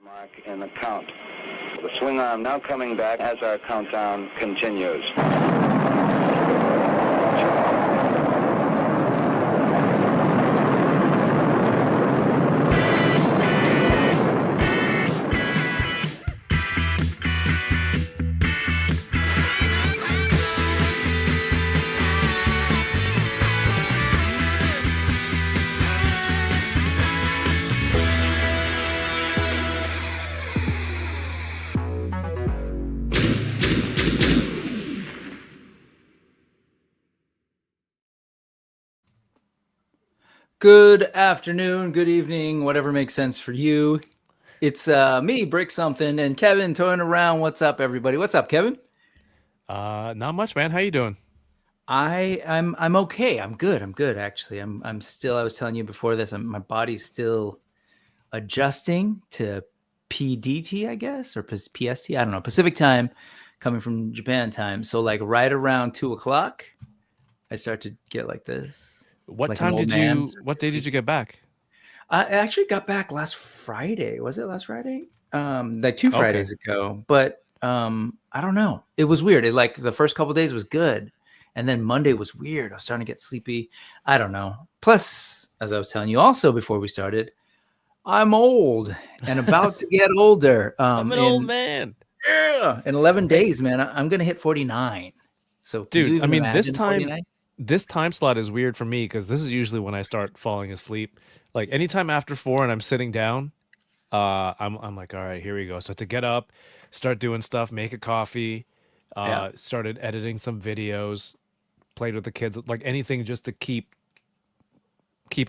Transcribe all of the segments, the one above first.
Mark in the count. The swing arm now coming back as our countdown continues. Good afternoon, good evening, whatever makes sense for you. It's me, Brick Something, and Kevin toying around. What's up, everybody? What's up, Kevin? Not much, man. How you doing? I'm okay. I'm good actually. I'm still. I was telling you before this. My body's still adjusting to PDT, I guess, or PST. I don't know. Pacific time, coming from Japan time. So like right around 2:00, I start to get like this. What Like time did you? What day did you get back? I actually got back last Friday. Was it last Friday? Like 2 Fridays ago. But I don't know. It was weird. It like the first couple of days was good, and then Monday was weird. I was starting to get sleepy. I don't know. Plus, as I was telling you also before we started, I'm old and about to get older. I'm an old man. Yeah, in 11 days, man. I'm gonna hit 49. So, Dude, I mean, this 49? time slot is weird for me because this is usually when I start falling asleep. Like anytime after 4 and I'm sitting down, I'm like, all right, here we go. So to get up, start doing stuff, make a coffee, started editing some videos, played with the kids, like anything just to keep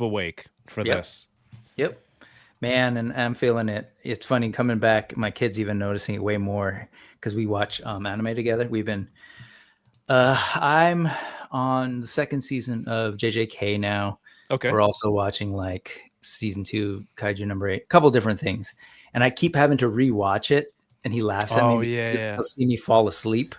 awake for this. Yep. Man, and I'm feeling it. It's funny coming back. My kids even noticing it way more because we watch anime together. We've been I'm on the second season of JJK now. Okay. We're also watching like season 2, Kaiju number 8, a couple different things. And I keep having to rewatch it, and he laughs at me. He'll see me fall asleep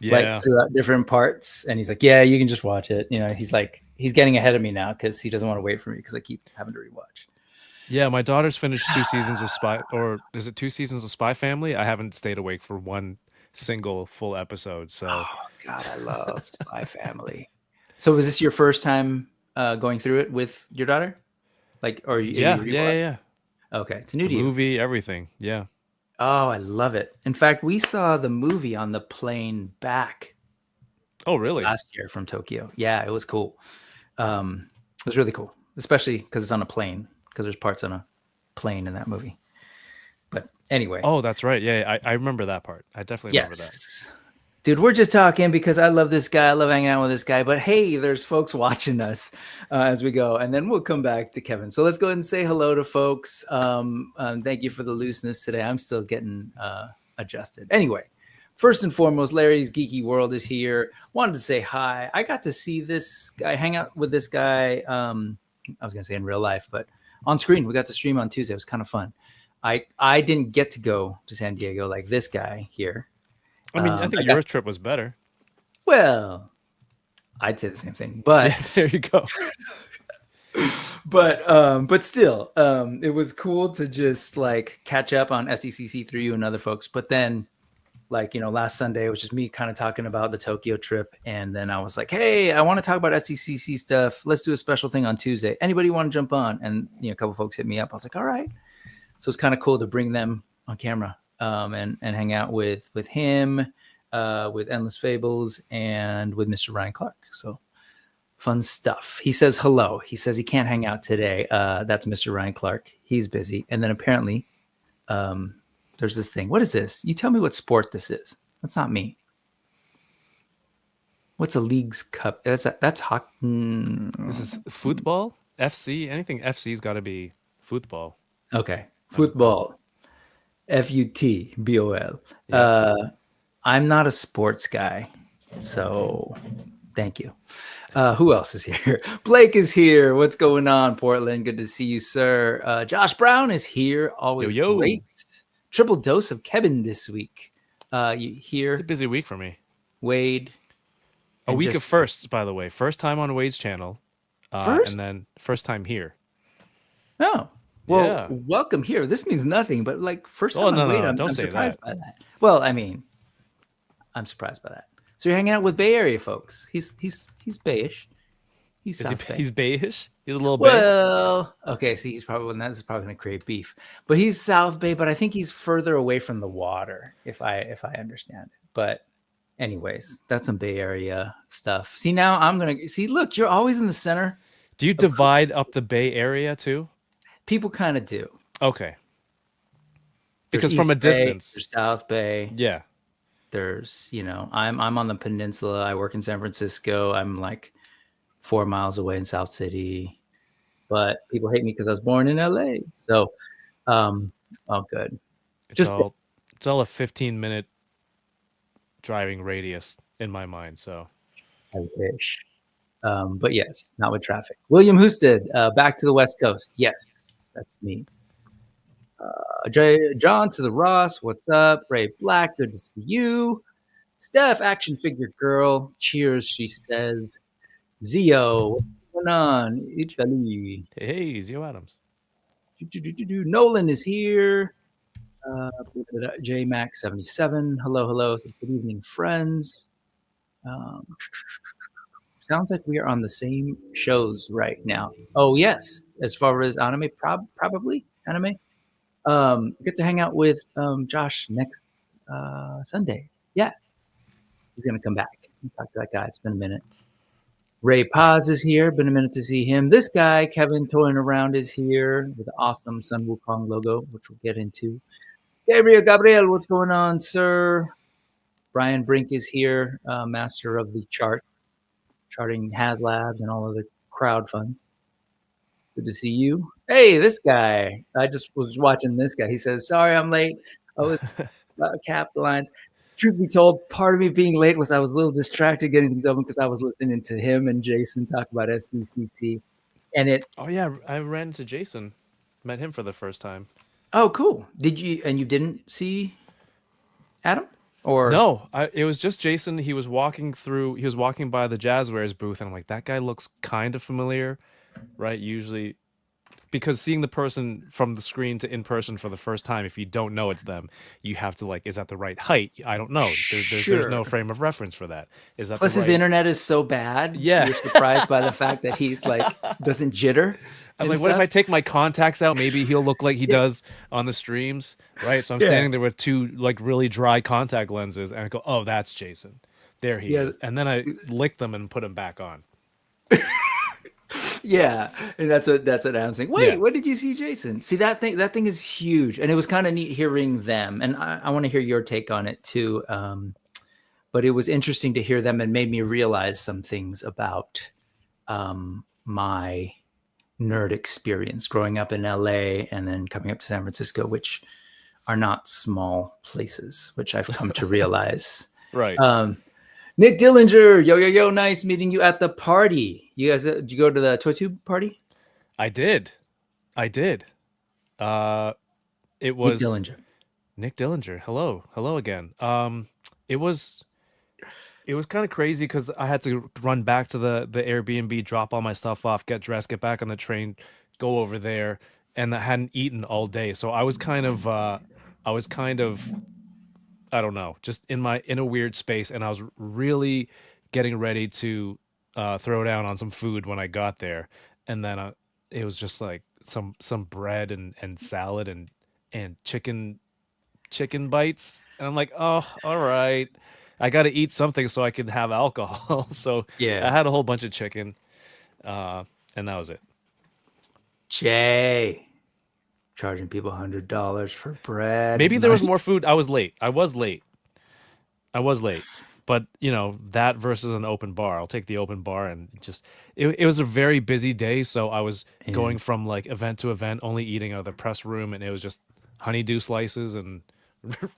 like throughout different parts. And he's like, yeah, you can just watch it. You know, he's like, he's getting ahead of me now because he doesn't want to wait for me because I keep having to rewatch. Yeah, my daughter's finished 2 seasons of Spy, or is it 2 seasons of Spy Family? I haven't stayed awake for one single full episode. So, oh God, I love Spy Family. So, was this your first time going through it with your daughter? Like, or yeah. Okay, it's new to you. Movie, everything, yeah. Oh, I love it. In fact, we saw the movie on the plane back. Oh, really? Last year from Tokyo. Yeah, it was cool. It was really cool, especially because it's on a plane. Because there's parts on a plane in that movie. But anyway. Oh, that's right. Yeah, I remember that part. I definitely remember that. Dude, we're just talking because I love this guy. I love hanging out with this guy. But hey, there's folks watching us as we go. And then we'll come back to Kevin. So let's go ahead and say hello to folks. Thank you for the looseness today. I'm still getting adjusted. Anyway, first and foremost, Larry's Geeky World is here. Wanted to say hi. I got to see this guy, hang out with this guy. I was going to say in real life, but on screen. We got to stream on Tuesday. It was kind of fun. I didn't get to go to San Diego like this guy here. I mean, I think your trip was better. Well, I'd say the same thing, but yeah, there you go. but still, it was cool to just like catch up on SDCC through you and other folks. But then, like, you know, last Sunday it was just me kind of talking about the Tokyo trip, and then I was like, hey, I want to talk about SDCC stuff. Let's do a special thing on Tuesday. Anybody want to jump on? And you know, a couple folks hit me up. I was like, all right. So it's kind of cool to bring them on camera and hang out with him, with Endless Fables, and with Mr. Ryan Clark. So fun stuff. He says hello. He says he can't hang out today. That's Mr. Ryan Clark. He's busy. And then apparently there's this thing. What is this? You tell me what sport this is. That's not me. What's a league's cup? That's hockey. This is football? FC? Anything FC's got to be football. Okay. Football. FUTBOL. Yeah. I'm not a sports guy, so thank you. Who else is here? Blake is here. What's going on, Portland? Good to see you, sir. Josh Brown is here. Always great. Triple dose of Kevin this week. You hear? It's a busy week for me. Wade. A week of firsts, by the way. First time on Wade's channel. First? And then first time here. Oh, Well, Yeah. welcome here. This means nothing, but like first Oh, time no, Wade, no, I'm don't say surprised that. by that. Well, I mean, I'm surprised by that. So you're hanging out with Bay Area folks. He's Bayish. He's Is he? South Bay. He's Bayish. He's a little Bay. Well, okay. See, this is probably going to create beef. But he's South Bay, but I think he's further away from the water, if I understand it. But anyways, that's some Bay Area stuff. See, now I'm gonna see. Look, you're always in the center. Do you divide up the Bay Area too? People kind of do. Okay. There's Because from a East Bay, distance. there's South Bay. Yeah. There's, I'm on the peninsula. I work in San Francisco. I'm like 4 miles away in South City, but people hate me because I was born in LA. So, all good. It's all a 15-minute driving radius in my mind. So I wish. But yes, not with traffic. William Housted, back to the West Coast. Yes, that's me. John to the Ross, what's up? Ray Black, good to see you. Steph, action figure girl, cheers, she says. Zio, what's going on? Italy. hey, Zio Adams. Nolan is here. JMax77, hello. So good evening, friends. Sounds like we are on the same shows right now. Oh, yes. As far as anime, probably anime. Get to hang out with Josh next Sunday. Yeah. He's going to come back and talk to that guy. It's been a minute. Ray Paz is here. Been a minute to see him. This guy, Kevin Toying Around, is here with the awesome Sun Wukong logo, which we'll get into. Gabriel, what's going on, sir? Brian Brink is here, master of the charts, charting HasLabs and all other crowd funds. Good to see you. Hey, this guy. I just was watching this guy. He says, sorry, I'm late. I was capped the lines. Truth be told, part of me being late was I was a little distracted getting things open because I was listening to him and Jason talk about SDCC. And oh, yeah, I ran into Jason. Met him for the first time. Oh, cool. You didn't see Adam? Or no, it was just Jason. He was walking by the Jazzwares booth, and I'm like, that guy looks kind of familiar, right? Usually, because seeing the person from the screen to in person for the first time, if you don't know it's them, you have to like, is that the right height? I don't know. There's no frame of reference for that. Is that plus his internet is so bad? Yeah, you're surprised by the fact that he's like doesn't jitter. I'm like, what if I take my contacts out? Maybe he'll look like he does on the streams, right? So I'm standing there with two like really dry contact lenses, and I go, "Oh, that's Jason. There he is." And then I lick them and put them back on. Yeah, and that's what I'm saying. Wait, what did you see, Jason? See that thing is huge, and it was kind of neat hearing them. And I want to hear your take on it too. But it was interesting to hear them, and made me realize some things about my nerd experience growing up in LA and then coming up to San Francisco, which are not small places, which I've come to realize. Right. Nick Dillinger, yo, nice meeting you at the party. You guys, did you go to the ToyTube party? I did. It was Nick Dillinger. Hello again. It was kind of crazy because I had to run back to the Airbnb, drop all my stuff off, get dressed, get back on the train, go over there, and I hadn't eaten all day. So I was kind of I don't know, just in a weird space, and I was really getting ready to throw down on some food when I got there, and then it was just like some bread and salad and chicken bites, and I'm like, oh, all right, I got to eat something so I can have alcohol. So yeah, I had a whole bunch of chicken, and that was it. Jay, charging people $100 for bread. Maybe there was more food. I was late. But that versus an open bar, I'll take the open bar. And just it was a very busy day, so I was going from like event to event, only eating out of the press room, and it was just honeydew slices and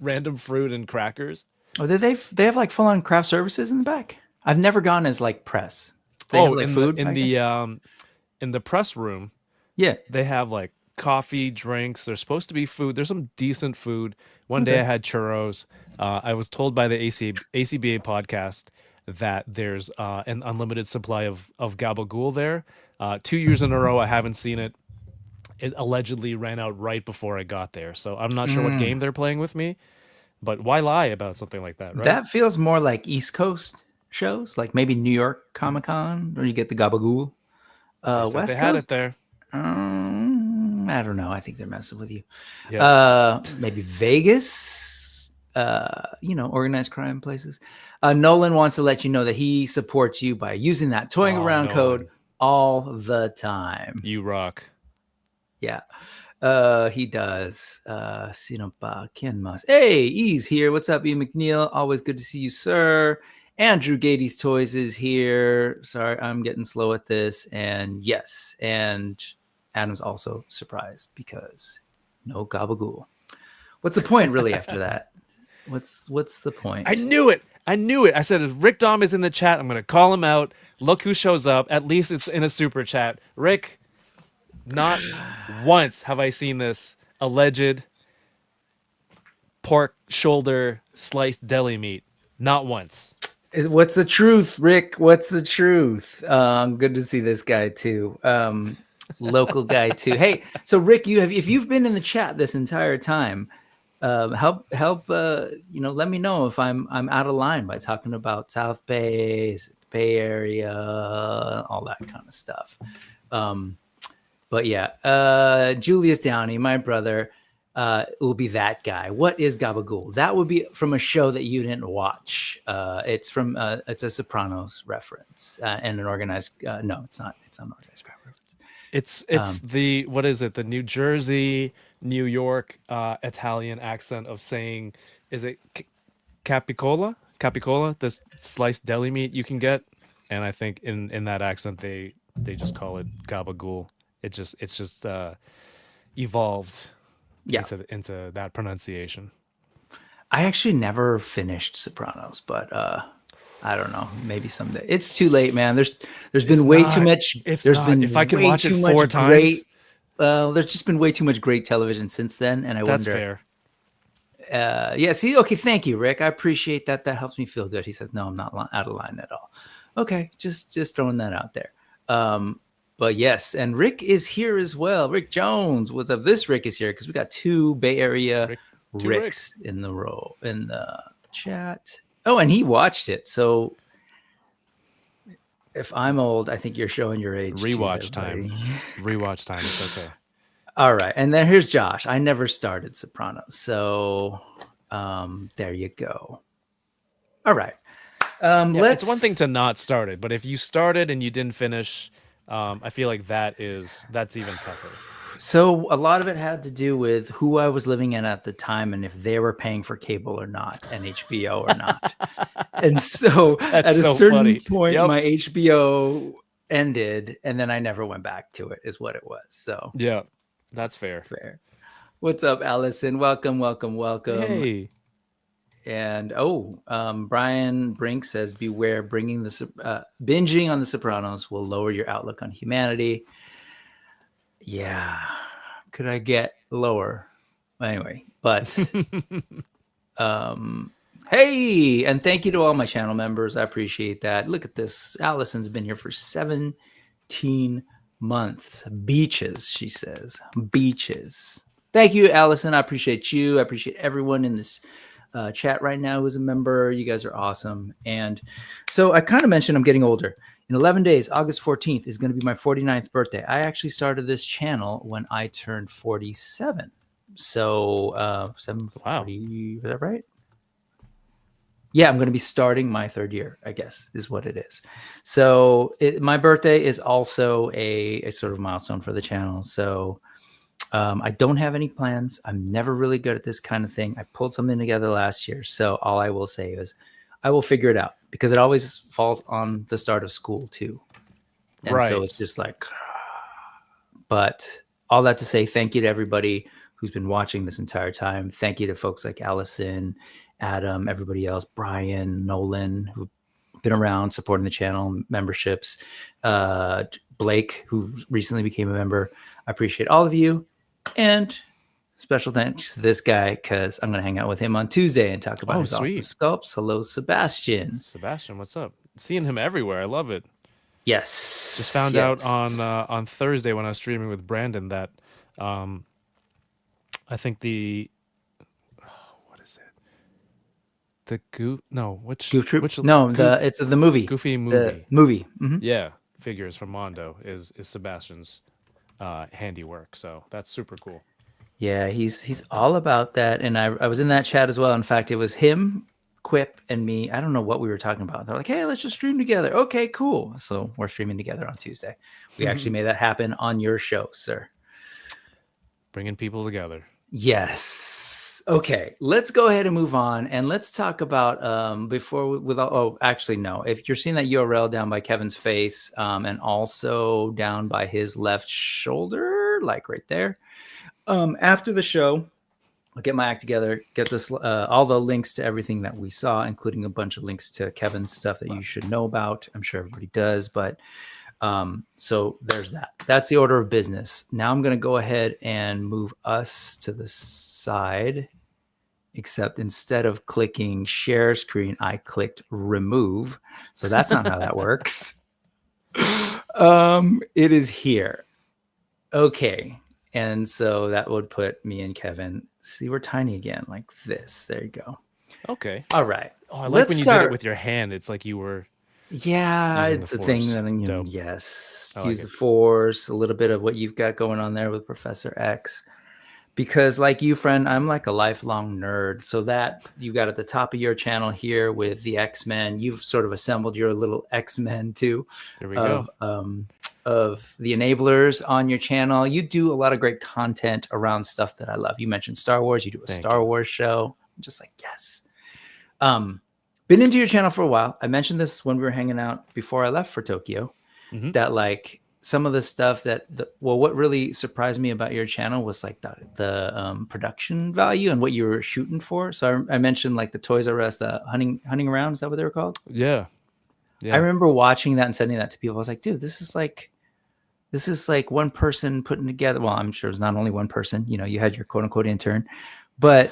random fruit and crackers. Oh, they have like full on craft services in the back? I've never gone as like press. They have, like, in the press room. Yeah, they have like coffee, drinks. There's supposed to be food. There's some decent food. One day I had churros. I was told by the ACBA podcast that there's an unlimited supply of gabagool there. 2 years in a row, I haven't seen it. it allegedly ran out right before I got there. So I'm not sure what Mm. game they're playing with me, but why lie about something like that, right? That feels more like East Coast shows, like maybe New York Comic Con, where you get the gabagool. They said West they had it Coast, there. I don't know. I think they're messing with you. Yeah. Maybe Vegas, organized crime places. Nolan wants to let you know that he supports you by using that toying around code all the time. You rock. Yeah. He does. Ken Must. Hey, Ease here. What's up, E. McNeil? Always good to see you, sir. Andrew Gady's Toys is here. Sorry, I'm getting slow at this. And yes, and Adam's also surprised because no gabagool. What's the point, really, after that? What's the point? I knew it. I said, if Rick Dom is in the chat, I'm going to call him out. Look who shows up. At least it's in a super chat. Rick, not once have I seen this alleged pork shoulder sliced deli meat. Not once. What's the truth, Rick? What's the truth? Good to see this guy too. Local guy too. Hey, so Rick, if you've been in the chat this entire time, help let me know if I'm out of line by talking about South Bay, Bay Area, all that kind of stuff. But yeah, Julius Downey, my brother, will be that guy. What is Gabagool? That would be from a show that you didn't watch. It's a Sopranos reference and an organized. No, it's not. It's not an organized crime reference. It's the what is it? The New Jersey, New York Italian accent of saying, is it capicola? Capicola, this sliced deli meat you can get, and I think in that accent they just call it gabagool. It's just evolved into that pronunciation. I actually never finished Sopranos, but I don't know. Maybe someday. It's too late, man. There's been way too much. If I can watch it 4 times. There's just been way too much great television since then, and I wonder. That's fair. Yeah. See. Okay. Thank you, Rick. I appreciate that. That helps me feel good. He says, "No, I'm not out of line at all." Okay. Just throwing that out there. But yes, and Rick is here as well. Rick Jones. What's up? This Rick is here because we got 2 Bay Area Ricks in the chat. Oh, and he watched it. So if I'm old, I think you're showing your age. Rewatch time. Rewatch time. It's okay. All right. And then here's Josh. I never started Sopranos. So there you go. All right. It's one thing to not start it, but if you started and you didn't finish, I feel like that's even tougher. So a lot of it had to do with who I was living in at the time and if they were paying for cable or not and HBO or not. And so at a certain point, my HBO ended and then I never went back to it is what it was. So yeah, that's fair. What's up, Allison? Welcome. Hey. And Brian Brink says, beware, binging on The Sopranos will lower your outlook on humanity. Yeah. Could I get lower? Anyway, but hey, and thank you to all my channel members. I appreciate that. Look at this. Allison's been here for 17 months. Beaches, she says. Beaches. Thank you, Allison. I appreciate you. I appreciate everyone in this chat right now who's a member. You guys are awesome. And so I kind of mentioned I'm getting older. In 11 days, August 14th is going to be my 49th birthday. I actually started this channel when I turned 47. So 740, wow. Is that right? Yeah, I'm going to be starting my 3rd year, I guess, is what it is. So my birthday is also a sort of milestone for the channel. So I don't have any plans. I'm never really good at this kind of thing. I pulled something together last year. So all I will say is I will figure it out because it always falls on the start of school too. And so it's just like, but all that to say, thank you to everybody who's been watching this entire time. Thank you to folks like Allison, Adam, everybody else, Brian, Nolan, who've been around supporting the channel, memberships, Blake, who recently became a member. I appreciate all of you. And special thanks to this guy because I'm going to hang out with him on Tuesday and talk about his awesome sculpts. Hello, Sebastian. Sebastian, what's up? Seeing him everywhere. I love it. Yes. Just found out on Thursday when I was streaming with Brandon that I think what is it? The Goof? No, Goof Troop? which No, Goof, it's the movie. Goofy The movie? movie. Hmm. Yeah, figures from Mondo is Sebastian's handiwork. So that's super cool. Yeah, he's all about that. And I was in that chat as well. In fact, it was him, Quip, and me. I don't know what we were talking about. They're like, hey, let's just stream together. Okay, cool. So we're streaming together on Tuesday. We actually made that happen on your show, sir. Bringing people together. Yes. Okay, let's go ahead and move on, and let's talk about actually no. If you're seeing that URL down by Kevin's face, and also down by his left shoulder, like right there. After the show, I'll get my act together, get this all the links to everything that we saw, including a bunch of links to Kevin's stuff that you should know about. I'm sure everybody does, but so there's that. That's the order of business. Now I'm going to go ahead and move us to the side, except instead of clicking share screen, I clicked remove. So that's not how that works. It is here. Okay. And so that would put me and Kevin. See, we're tiny again, like this. There you go. Okay. All right. Oh, I like when you did it with your hand. It's like you were. Yeah, it's a thing that Dope. yes, I like use it. the Force, a little bit of what you've got going on there with Professor X. Because like you, friend, I'm like a lifelong nerd. So that you got at the top of your channel here with the X-Men, you've sort of assembled your little X-Men too. There we go. Of the enablers on your channel. You do a lot of great content around stuff that I love. You mentioned Star Wars. You do a Star Wars show. I'm just like, yes. Been into your channel for a while. I mentioned this when we were hanging out before I left for Tokyo, that like some of the stuff what really surprised me about your channel was like the production value and what you were shooting for. So I mentioned like the Toys R Us, the hunting around. Is that what they were called? Yeah. I remember watching that and sending that to people. I was like, dude, this is like one person putting together. Well, I'm sure it's not only one person. You know, you had your quote unquote intern, but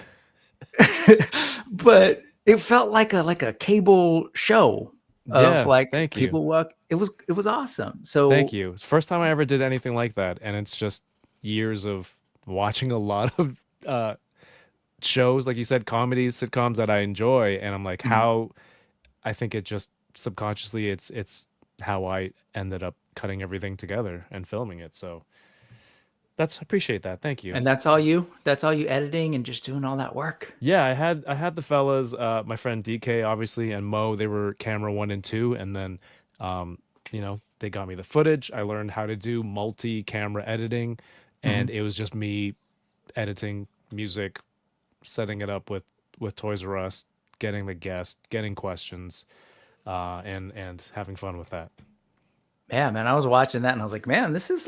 but it felt like a cable show of like people walk. It was awesome. So thank you. First time I ever did anything like that, and it's just years of watching a lot of shows, like you said, comedies, sitcoms that I enjoy, and I'm like, how I think it just subconsciously it's how I ended up cutting everything together and filming it. So appreciate that. Thank you. And that's all you editing and just doing all that work. Yeah, I had the fellas, my friend DK obviously and Mo, they were camera 1 and 2, and then you know, they got me the footage. I learned how to do multi-camera editing, and it was just me editing music, setting it up with Toys R Us, getting the guest, getting questions, and having fun with that. Yeah, man, I was watching that and I was like, man, this is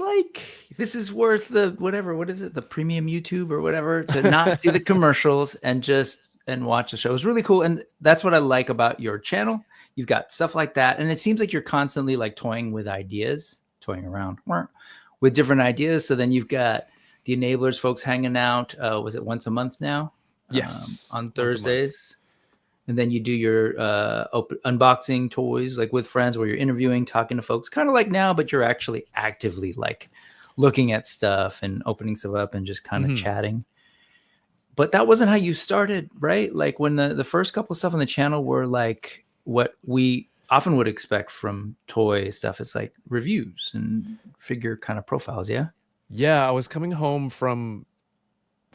worth the whatever. What is it? The premium YouTube or whatever, to not see the commercials and watch the show. It was really cool. And that's what I like about your channel. You've got stuff like that. And it seems like you're constantly like toying around with different ideas. So then you've got the enablers folks hanging out. Was it once a month now? Yes. On Thursdays. And then you do your unboxing toys like with friends where you're interviewing, talking to folks, kind of like now, but you're actually actively like looking at stuff and opening stuff up and just kind of chatting. But that wasn't how you started, right? Like when the first couple of stuff on the channel were like what we often would expect from toy stuff. It's like reviews and figure kind of profiles. Yeah. Yeah. I was coming home from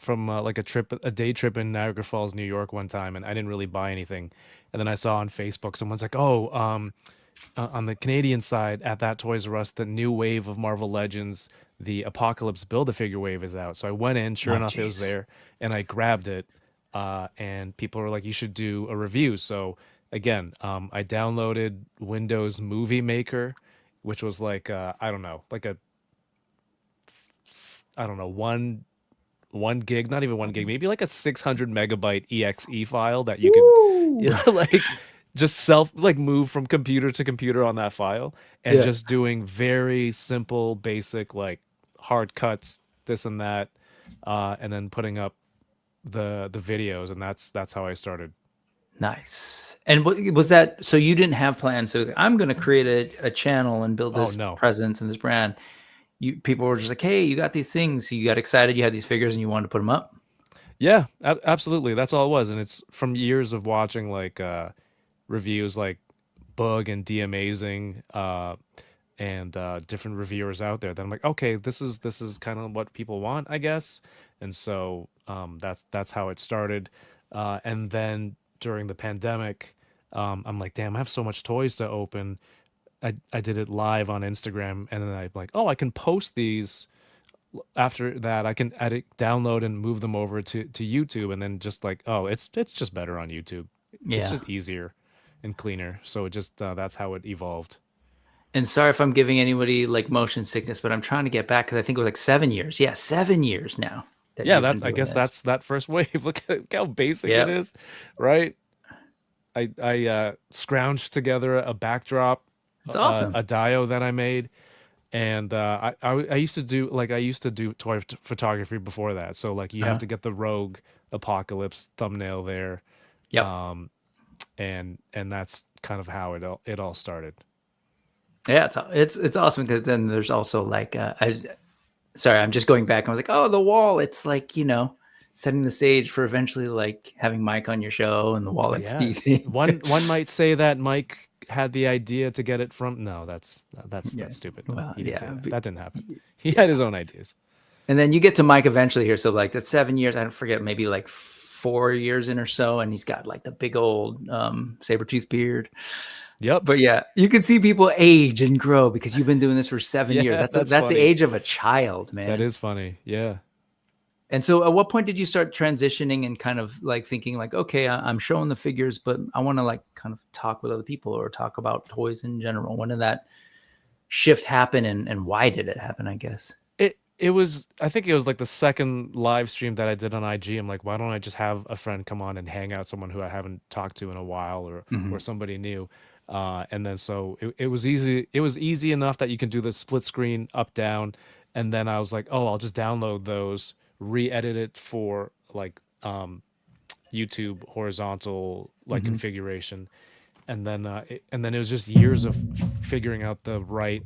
like a day trip in Niagara Falls, New York one time, and I didn't really buy anything. And then I saw on Facebook, someone's like, oh, on the Canadian side at that Toys R Us, the new wave of Marvel Legends, the Apocalypse Build-A-Figure wave is out. So I went in, sure enough, it was there, and I grabbed it, and people were like, you should do a review. So again, I downloaded Windows Movie Maker, which was like, I don't know, one gig, not even 1 gig, maybe like a 600 megabyte exe file that you could, you know, like just move from computer to computer on that file, and just doing very simple, basic, like hard cuts, this and that, and then putting up the videos, and that's how I started. Nice. And was that, so you didn't have plans? So I'm going to create a channel and build this presence and this brand. people were just like, hey, you got these things, so you got excited, you had these figures, and you wanted to put them up. Yeah, absolutely. That's all it was, and it's from years of watching like reviews like Bug and D Amazing and different reviewers out there. That I'm like, okay, this is kind of what people want, I guess. And so that's how it started. And then during the pandemic, I'm like, damn, I have so much toys to open. I did it live on Instagram, and then I'm like, oh, I can post these. After that, I can edit, download, and move them over to YouTube, and then just like, oh, it's just better on YouTube. It's Yeah. just easier and cleaner. So it just that's how it evolved. And sorry if I'm giving anybody like motion sickness, but I'm trying to get back because I think it was like 7 years. Yeah, 7 years now. Yeah, that's I guess that's that first wave. Look how basic it is, right? I scrounged together a backdrop, it's awesome. a dio that I made, and I used to do toy photography before that. So like you have to get the Rogue Apocalypse thumbnail there, Yep. And that's kind of how it all started. Yeah, it's awesome because then there's also like sorry, I'm just going back. I was like, oh, the wall. It's like, setting the stage for eventually like having Mike on your show and the wall XD thing. One might say that Mike had the idea to get it from. No, that's stupid. Well, He didn't say that. That didn't happen. He had his own ideas. And then you get to Mike eventually here. So like that's 7 years. I don't forget, maybe like 4 years in or so. And he's got like the big old saber-tooth beard. Yep. But yeah, you can see people age and grow because you've been doing this for 7 years. That's the age of a child, man. That is funny. Yeah. And so at what point did you start transitioning and kind of like thinking like, okay, I'm showing the figures, but I want to like kind of talk with other people or talk about toys in general? When did that shift happen and why did it happen, I guess? It was, I think it was like the second live stream that I did on IG. I'm like, why don't I just have a friend come on and hang out, someone who I haven't talked to in a while or somebody new. And then so it was easy. It was easy enough that you can do the split screen up, down. And then I was like, oh, I'll just download those, re-edit it for like YouTube horizontal like configuration. And then it was just years of figuring out the right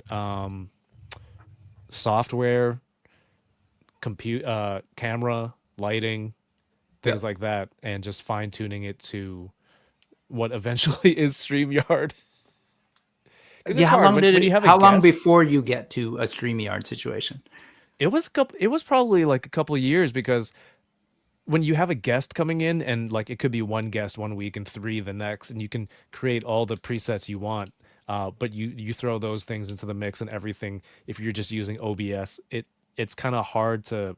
software, camera, lighting, things like that, and just fine tuning it to what eventually is StreamYard. Yeah, how long before you get to a StreamYard situation? It was probably like a couple of years, because when you have a guest coming in and like it could be one guest one week and 3 the next, and you can create all the presets you want, but you throw those things into the mix and everything. If you're just using OBS, it's kind of hard to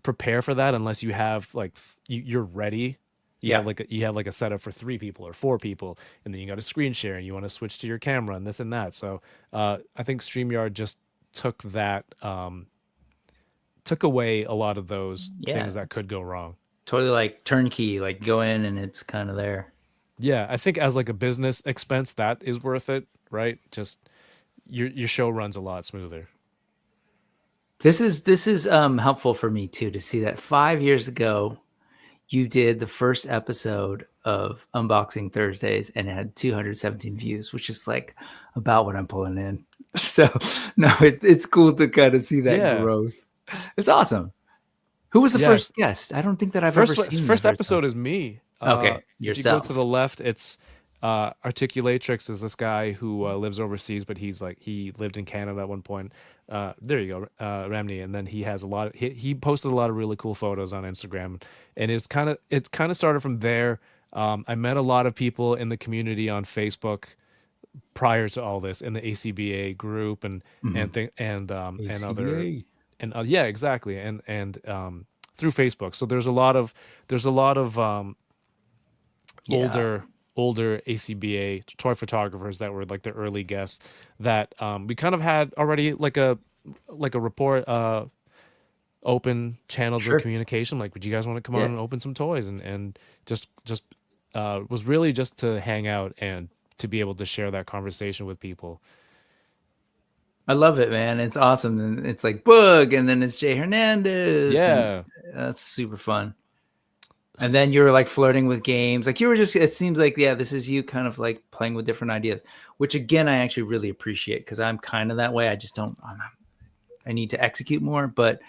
prepare for that unless you have like you're ready. You have like a setup for 3 people or 4 people, and then you got a screen share and you want to switch to your camera and this and that. So I think StreamYard just took away a lot of those things that could go wrong. Totally like turnkey, like go in and it's kind of there. Yeah, I think as like a business expense, that is worth it, right? Just your show runs a lot smoother. This is helpful for me too, to see that 5 years ago you did the first episode of Unboxing Thursdays and it had 217 views, which is like about what I'm pulling in. So no, it's cool to kind of see that growth. It's awesome. Who was the first guest? I don't think that I've ever seen. First episode is me. Okay, yourself. If you go to the left, it's Articulatrix is this guy who lives overseas, but he lived in Canada at one point. There you go, Ramney. And then he has he posted a lot of really cool photos on Instagram, and it kind of started from there. I met a lot of people in the community on Facebook prior to all this, in the ACBA group and other. And yeah, exactly, and through Facebook. So there's a lot of older ACBA toy photographers that were like the early guests that we kind of had already like a report, open channels of communication. Like, would you guys want to come on and open some toys? And just was really just to hang out and to be able to share that conversation with people. I love it, man. It's awesome. And it's like Boog, and then it's Jay Hernandez. Yeah. That's super fun. And then you're like flirting with games. Like you were just, it seems like, this is you kind of like playing with different ideas, which again, I actually really appreciate, because I'm kind of that way. I just don't, I need to execute more. But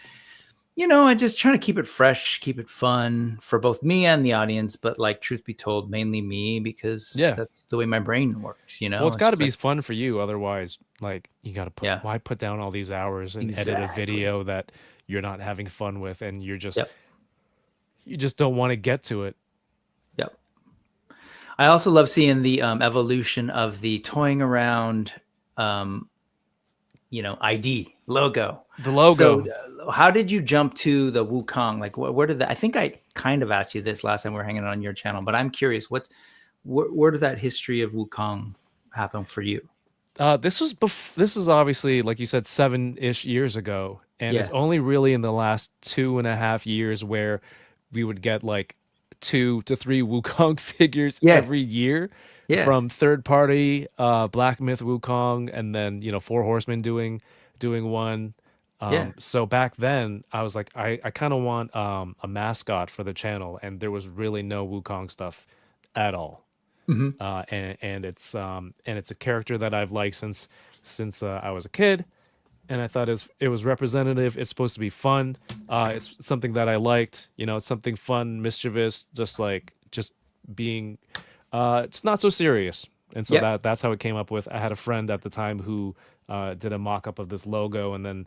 you know, I just trying to keep it fresh, keep it fun for both me and the audience. But like, truth be told, mainly me, because Yeah. that's the way my brain works. You know, Well, it's got to just be like, fun for you. Otherwise, like, you got to put, yeah, why put down all these hours and edit a exactly. video that you're not having fun with, and you're just, Yep. you just don't want to get to it. Yep. I also love seeing the evolution of the toying around, you know, ID logo. The logo. So how did you jump to the Wukong? Like, where did that? I think I kind of asked you this last time we were hanging out on your channel, but I'm curious, where did that history of Wukong happen for you? This was this is obviously, like you said, 7-ish years ago, and it's Yeah. only really in the last 2.5 years where we would get like 2 to 3 Wukong figures Yeah. every year Yeah. from third party, Black Myth Wukong, and then, you know, Four Horsemen doing one. Yeah. So back then I was like, I kind of want a mascot for the channel, and there was really no Wukong stuff at all. Mhm. And it's a character that I've liked since I was a kid, and I thought it was representative. It's supposed to be fun. It's something that I liked. You know, it's something fun, mischievous, just being. It's not so serious, and so Yep. that's how it came up with. I had a friend at the time who did a mock-up of this logo, and then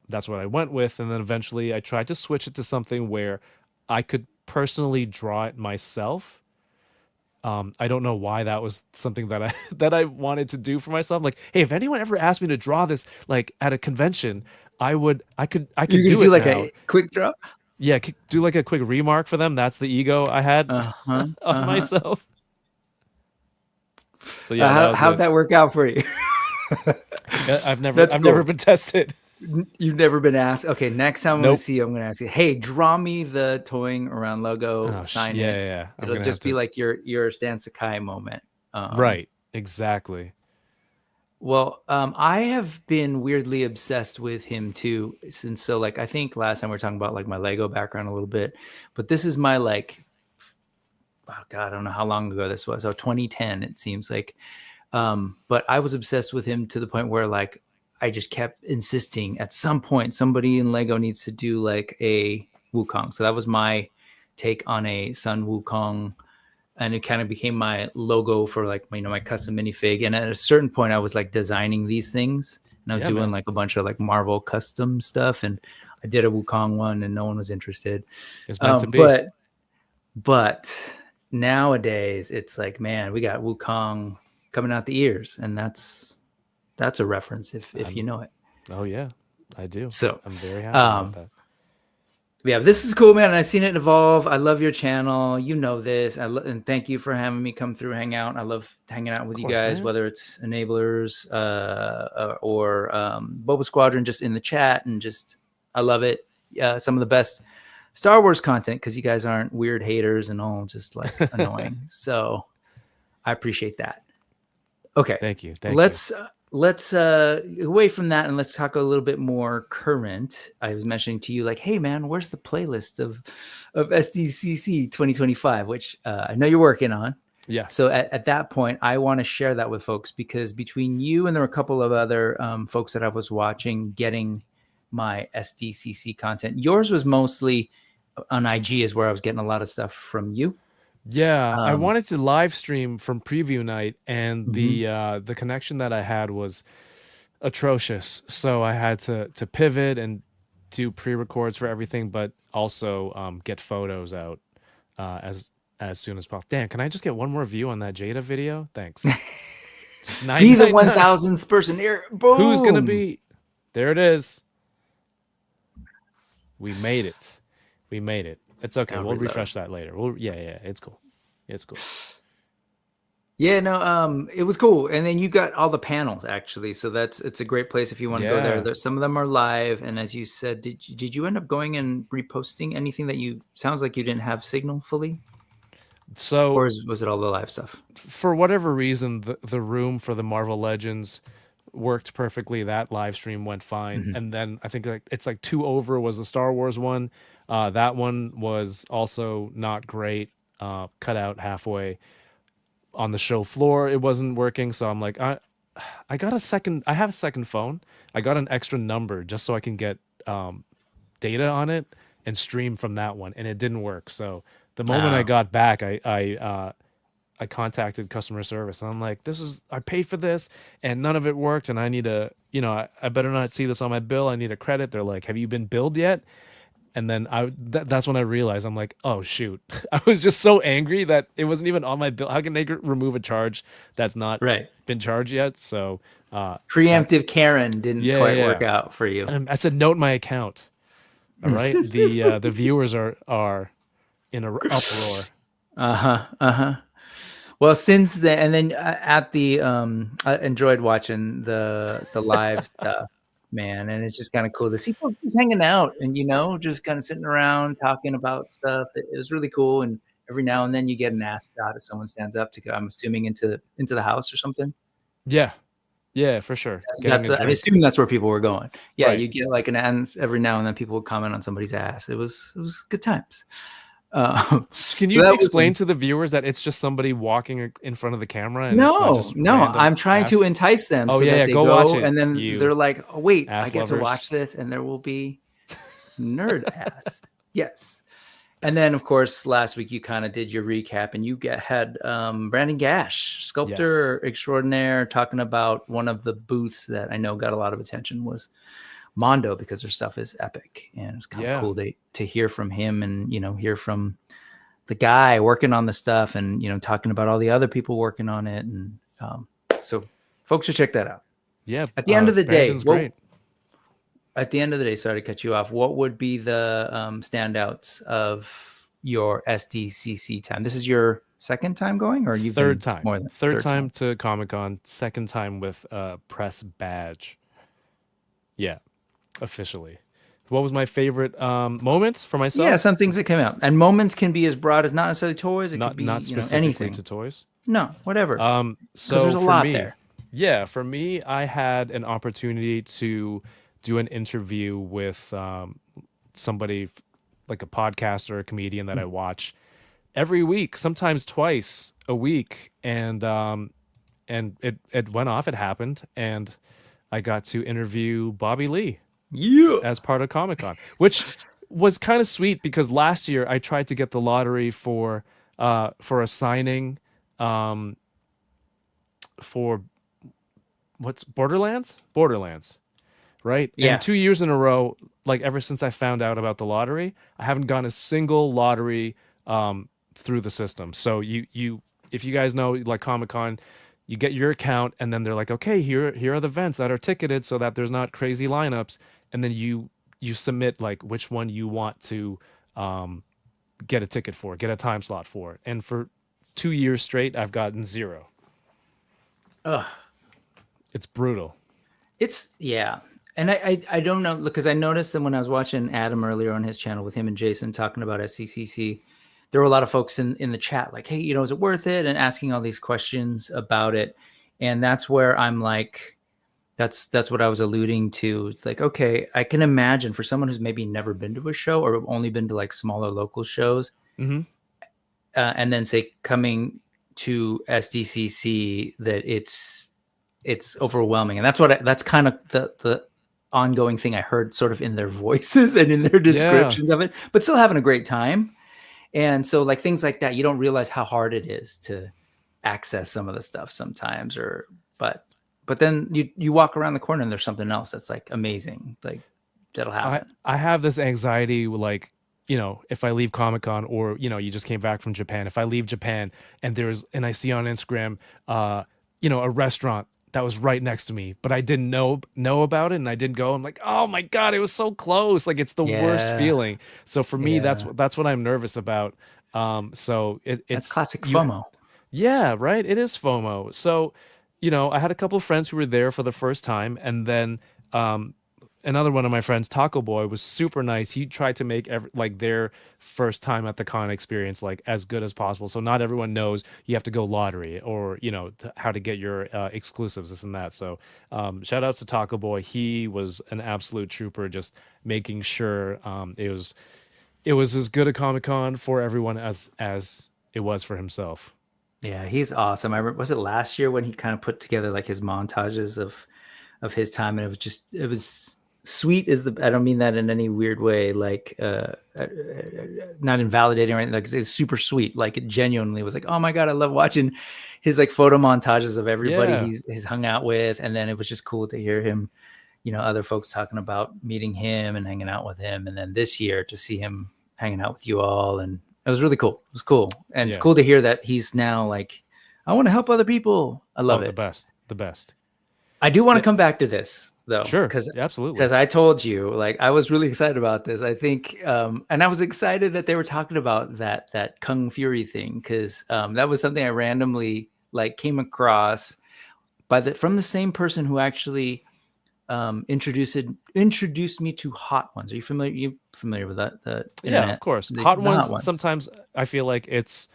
that's what I went with. And then eventually I tried to switch it to something where I could personally draw it myself. I don't know why that was something that I wanted to do for myself. Like, hey, if anyone ever asked me to draw this like at a convention, I could You do could do it like now. a quick draw. Yeah, do like a quick remark for them. That's the ego I had on myself. So yeah, that was how'd it. that work out for you? I've That's never cool. been tested. You've never been asked. Okay, next time I'm Nope. gonna see you, I'm gonna ask you, hey, draw me the toying around logo, Oh, sign yeah, it. yeah. I'm It'll gonna just have be to. like your Stan Sakai moment. Right. Exactly. Well, I have been weirdly obsessed with him too, since so like I think last time we were talking about like my Lego background a little bit, but this is my like, oh God, I don't know how long ago this was. So 2010, it seems like. But I was obsessed with him to the point where like I just kept insisting at some point somebody in Lego needs to do like a Wukong. So that was my take on a Sun Wukong, and it kind of became my logo for like, you know, my custom minifig. And at a certain point I was like designing these things, and I was doing like a bunch of like Marvel custom stuff, and I did a Wukong one and no one was interested. It's meant to be. But nowadays it's like, man, we got Wukong coming out the ears, and that's a reference if you know it. Oh yeah, I do. So I'm very happy about that. Yeah, this is cool, man. I've seen it evolve. I love your channel. You know this. And thank you for having me come through, hang out. I love hanging out with you guys, man. whether it's enablers or Boba Squadron, just in the chat, and just I love it. Some of the best Star Wars content, because you guys aren't weird haters and all just like annoying. So I appreciate that. Okay, Thank you. Let's away from that, and let's talk a little bit more current. I was mentioning to you like, hey man, where's the playlist of SDCC 2025, which I know you're working on. Yes. So at that point, I want to share that with folks, because between you and there were a couple of other folks that I was watching getting my SDCC content, yours was mostly on IG, is where I was getting a lot of stuff from you. Yeah, I wanted to live stream from preview night, and the connection that I had was atrocious. So I had to pivot and do pre-records for everything, but also get photos out as soon as possible. Dan, can I just get one more view on that Jada video? Thanks. Be the 1,000th person here. Boom. Who's gonna be? There it is. We made it. We made it. It's okay. We'll refresh that later. Yeah, it's cool. It's cool. Yeah, no, it was cool. And then you got all the panels actually, so it's a great place if you want to go there. Some of them are live, and as you said, did you end up going and reposting anything that sounds like you didn't have signal fully? So, or was it all the live stuff? For whatever reason, the room for the Marvel Legends worked perfectly. That live stream went fine, and then I think it's like 2 over was the Star Wars one. That one was also not great. Cut out halfway on the show floor. It wasn't working, so I'm like, I got a second. I have a second phone. I got an extra number just so I can get data on it and stream from that one, and it didn't work. So the moment I Oh, got back, I contacted customer service, and I'm like, I paid for this and none of it worked, and I need a, I better not see this on my bill. I need a credit. They're like, have you been billed yet? And then that's when I realized, I'm like, oh shoot. I was just so angry that it wasn't even on my bill. How can they remove a charge that's not right. been charged yet? So that's Preemptive Karen didn't yeah, quite yeah. work out for you. I said note my account. All right. The viewers are in a uproar. Uh-huh. Uh-huh. Well, since then, and then at the I enjoyed watching the live stuff, man, and it's just kind of cool to see folks just hanging out and just kind of sitting around talking about stuff. It was really cool, and every now and then you get an ass shot if someone stands up to go. I'm assuming into the house or something. Yeah. Yeah, for sure. Getting a I'm drink. assuming that's where people were going. Yeah, Right. you get like an ass every now and then. People would comment on somebody's ass. It was good times. Can So you that was explain to the viewers that it's just somebody walking in front of the camera and it's not No, just no, random I'm trying to ass? entice them Oh so yeah, that yeah. they Go watch go it. and then You they're like, oh, wait, I ass get to lovers. watch this and there will be nerd ass. Yes. And then, of course, last week you kind of did your recap and you had Brandon Gash, sculptor extraordinaire, talking about one of the booths that I know got a lot of attention was Mondo, because their stuff is epic. And it's kind of cool to hear from him and, hear from the guy working on the stuff and, talking about all the other people working on it. And so folks should check that out. Yeah. At the end of the Brandon's day, great. at the end of the day, sorry to cut you off, what would be the standouts of your SDCC time? This is your second time going, or you've Third been time. more than Third time to Comic-Con, second time with press badge. Yeah, officially. What was my favorite moments for myself? Yeah, some things that came out. And moments can be as broad as not necessarily toys. It could be not specifically anything. to toys. No, whatever. So there's a for lot me, there. yeah, for me, I had an opportunity to do an interview with somebody like a podcaster, a comedian that I watch every week, sometimes twice a week, and it went off. It happened, and I got to interview Bobby Lee as part of Comic-Con, which was kind of sweet because last year I tried to get the lottery for a signing for what's Borderlands, right? Yeah. And 2 years in a row, like ever since I found out about the lottery, I haven't gotten a single lottery through the system. So you if you guys know, like Comic-Con, you get your account and then they're like, okay, here are the events that are ticketed so that there's not crazy lineups, and then you submit like which one you want to get a ticket for, get a time slot for. And for 2 years straight, I've gotten 0. Ugh. It's brutal. Yeah. And I don't know, because I noticed that when I was watching Adam earlier on his channel with him and Jason talking about SCCC, there were a lot of folks in the chat like, hey, is it worth it? And asking all these questions about it. And that's where I'm like, that's what I was alluding to. It's like, okay, I can imagine for someone who's maybe never been to a show or only been to like smaller local shows, and then say coming to SDCC, that it's overwhelming. And that's kind of the ongoing thing I heard sort of in their voices and in their descriptions of it, but still having a great time. And so like things like that, you don't realize how hard it is to access some of the stuff sometimes, but then you walk around the corner and there's something else that's like amazing, like that'll happen. I have this anxiety, like, if I leave Comic-Con or, you just came back from Japan, if I leave Japan and I see on Instagram, a restaurant that was right next to me, but I didn't know about it and I didn't go. I'm like, oh my God, it was so close. Like it's the worst feeling. So for me, that's what I'm nervous about. So it's classic FOMO. Yeah, right. It is FOMO. So, I had a couple of friends who were there for the first time, and then another one of my friends, Taco Boy, was super nice. He tried to make their first time at the con experience like as good as possible. So not everyone knows you have to go lottery or how to get your exclusives, this and that. So shout out to Taco Boy. He was an absolute trooper, just making sure it was as good a Comic-Con for everyone as it was for himself. Yeah, he's awesome. I remember, was it last year when he kind of put together like his montages of his time, and it was sweet. I don't mean that in any weird way, like not invalidating or anything. Like it's super sweet. Like it genuinely was like, oh my god, I love watching his like photo montages of everybody Yeah. he's hung out with, and then it was just cool to hear him, other folks talking about meeting him and hanging out with him, and then this year to see him hanging out with you all, and it was really cool. It was cool, and it's cool to hear that he's now like, I want to help other people. I love it. The best. I do want to come back to this though, Sure, absolutely. Because I told you, like, I was really excited about this. I think, and I was excited that they were talking about that Kung Fury thing, because that was something I randomly like came across from the same person who actually introduced me to Hot Ones. Are you familiar with that? The internet? Yeah, of course. The Hot Hot Ones. Sometimes I feel like it's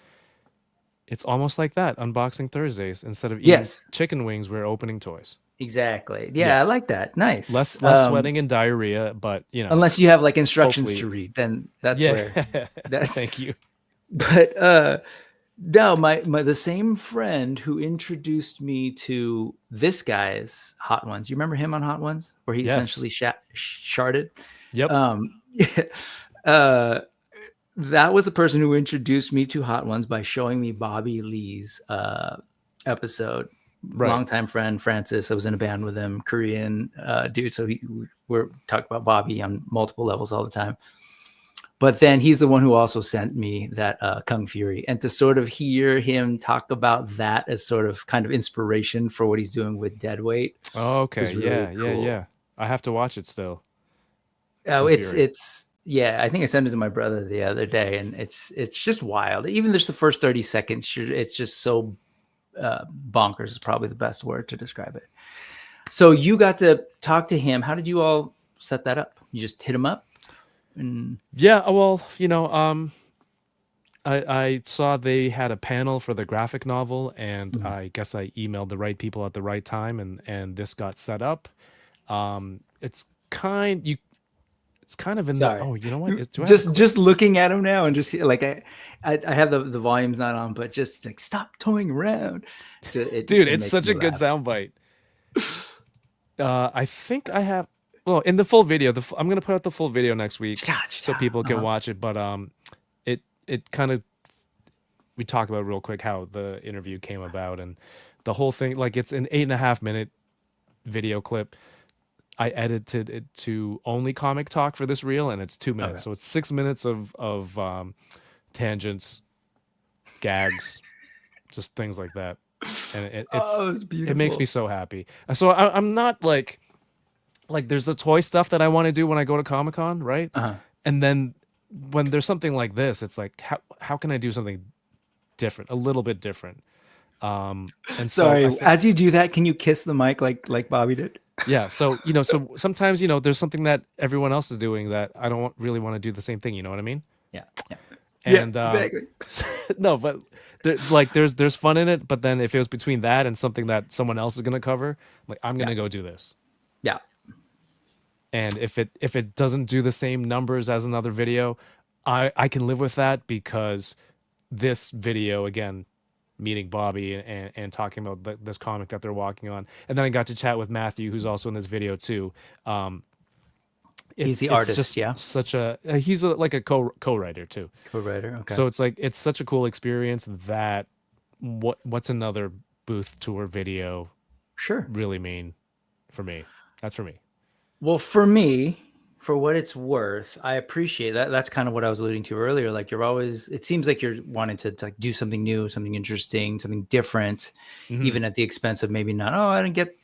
almost like that. Unboxing Thursdays, instead of eating chicken wings, we're opening toys. Exactly. Yeah, I like that. Nice. Less sweating and diarrhea, but unless you have like instructions to read, then that's where. Thank you. But no, the same friend who introduced me to this guy's Hot Ones. You remember him on Hot Ones, where he essentially sharded? Yep. That was the person who introduced me to Hot Ones by showing me Bobby Lee's episode. Right. Longtime friend Francis. I was in a band with him, Korean dude. So we're talking about Bobby on multiple levels all the time. But then he's the one who also sent me that Kung Fury, and to sort of hear him talk about that as sort of kind of inspiration for what he's doing with Deadweight. Oh, okay. Really cool. Yeah. I have to watch it still. Oh, it's I think I sent it to my brother the other day, and it's just wild. Even just the first 30 seconds, it's just so bonkers is probably the best word to describe it. So you got to talk to him. How did you all set that up? You just hit him up? Yeah, well, I saw they had a panel for the graphic novel, and I guess I emailed the right people at the right time, and this got set up. It's kind of in the. Oh, you know what? Just looking at him now, and just like I have the volumes not on, but just like stop toying around. Dude, it's such a good soundbite. I think I have. Well, in the full video, I'm gonna put out the full video next week so people can watch it. But it kind of, we talked about real quick how the interview came about, and the whole thing. Like, it's an 8.5 minute video clip. I edited it to only comic talk for this reel, and it's 2 minutes, so it's 6 minutes of tangents, gags, just things like that, and it makes me so happy. So I'm not like there's the toy stuff that I want to do when I go to Comic-Con, right? And then when there's something like this, it's like, how can I do something different, a little bit different? And sorry, as you do that, can you kiss the mic like Bobby did? Yeah, so so sometimes there's something that everyone else is doing that I don't really want to do the same thing. You know what I mean? Yeah. And exactly. No, but there's fun in it. But then if it was between that and something that someone else is gonna cover, like, I'm gonna go do this. Yeah. And if it doesn't do the same numbers as another video, I can live with that, because this video, again, meeting Bobby and talking about this comic that they're walking on, and then I got to chat with Matthew, who's also in this video too. He's the artist, he's like a co-writer too. Co-writer, okay. So it's such a cool experience that what's another booth tour video really mean for me? That's for me. Well, for me, for what it's worth, I appreciate that. That's kind of what I was alluding to earlier. Like, it seems like you're wanting to like do something new, something interesting, something different, even at the expense of maybe not, I didn't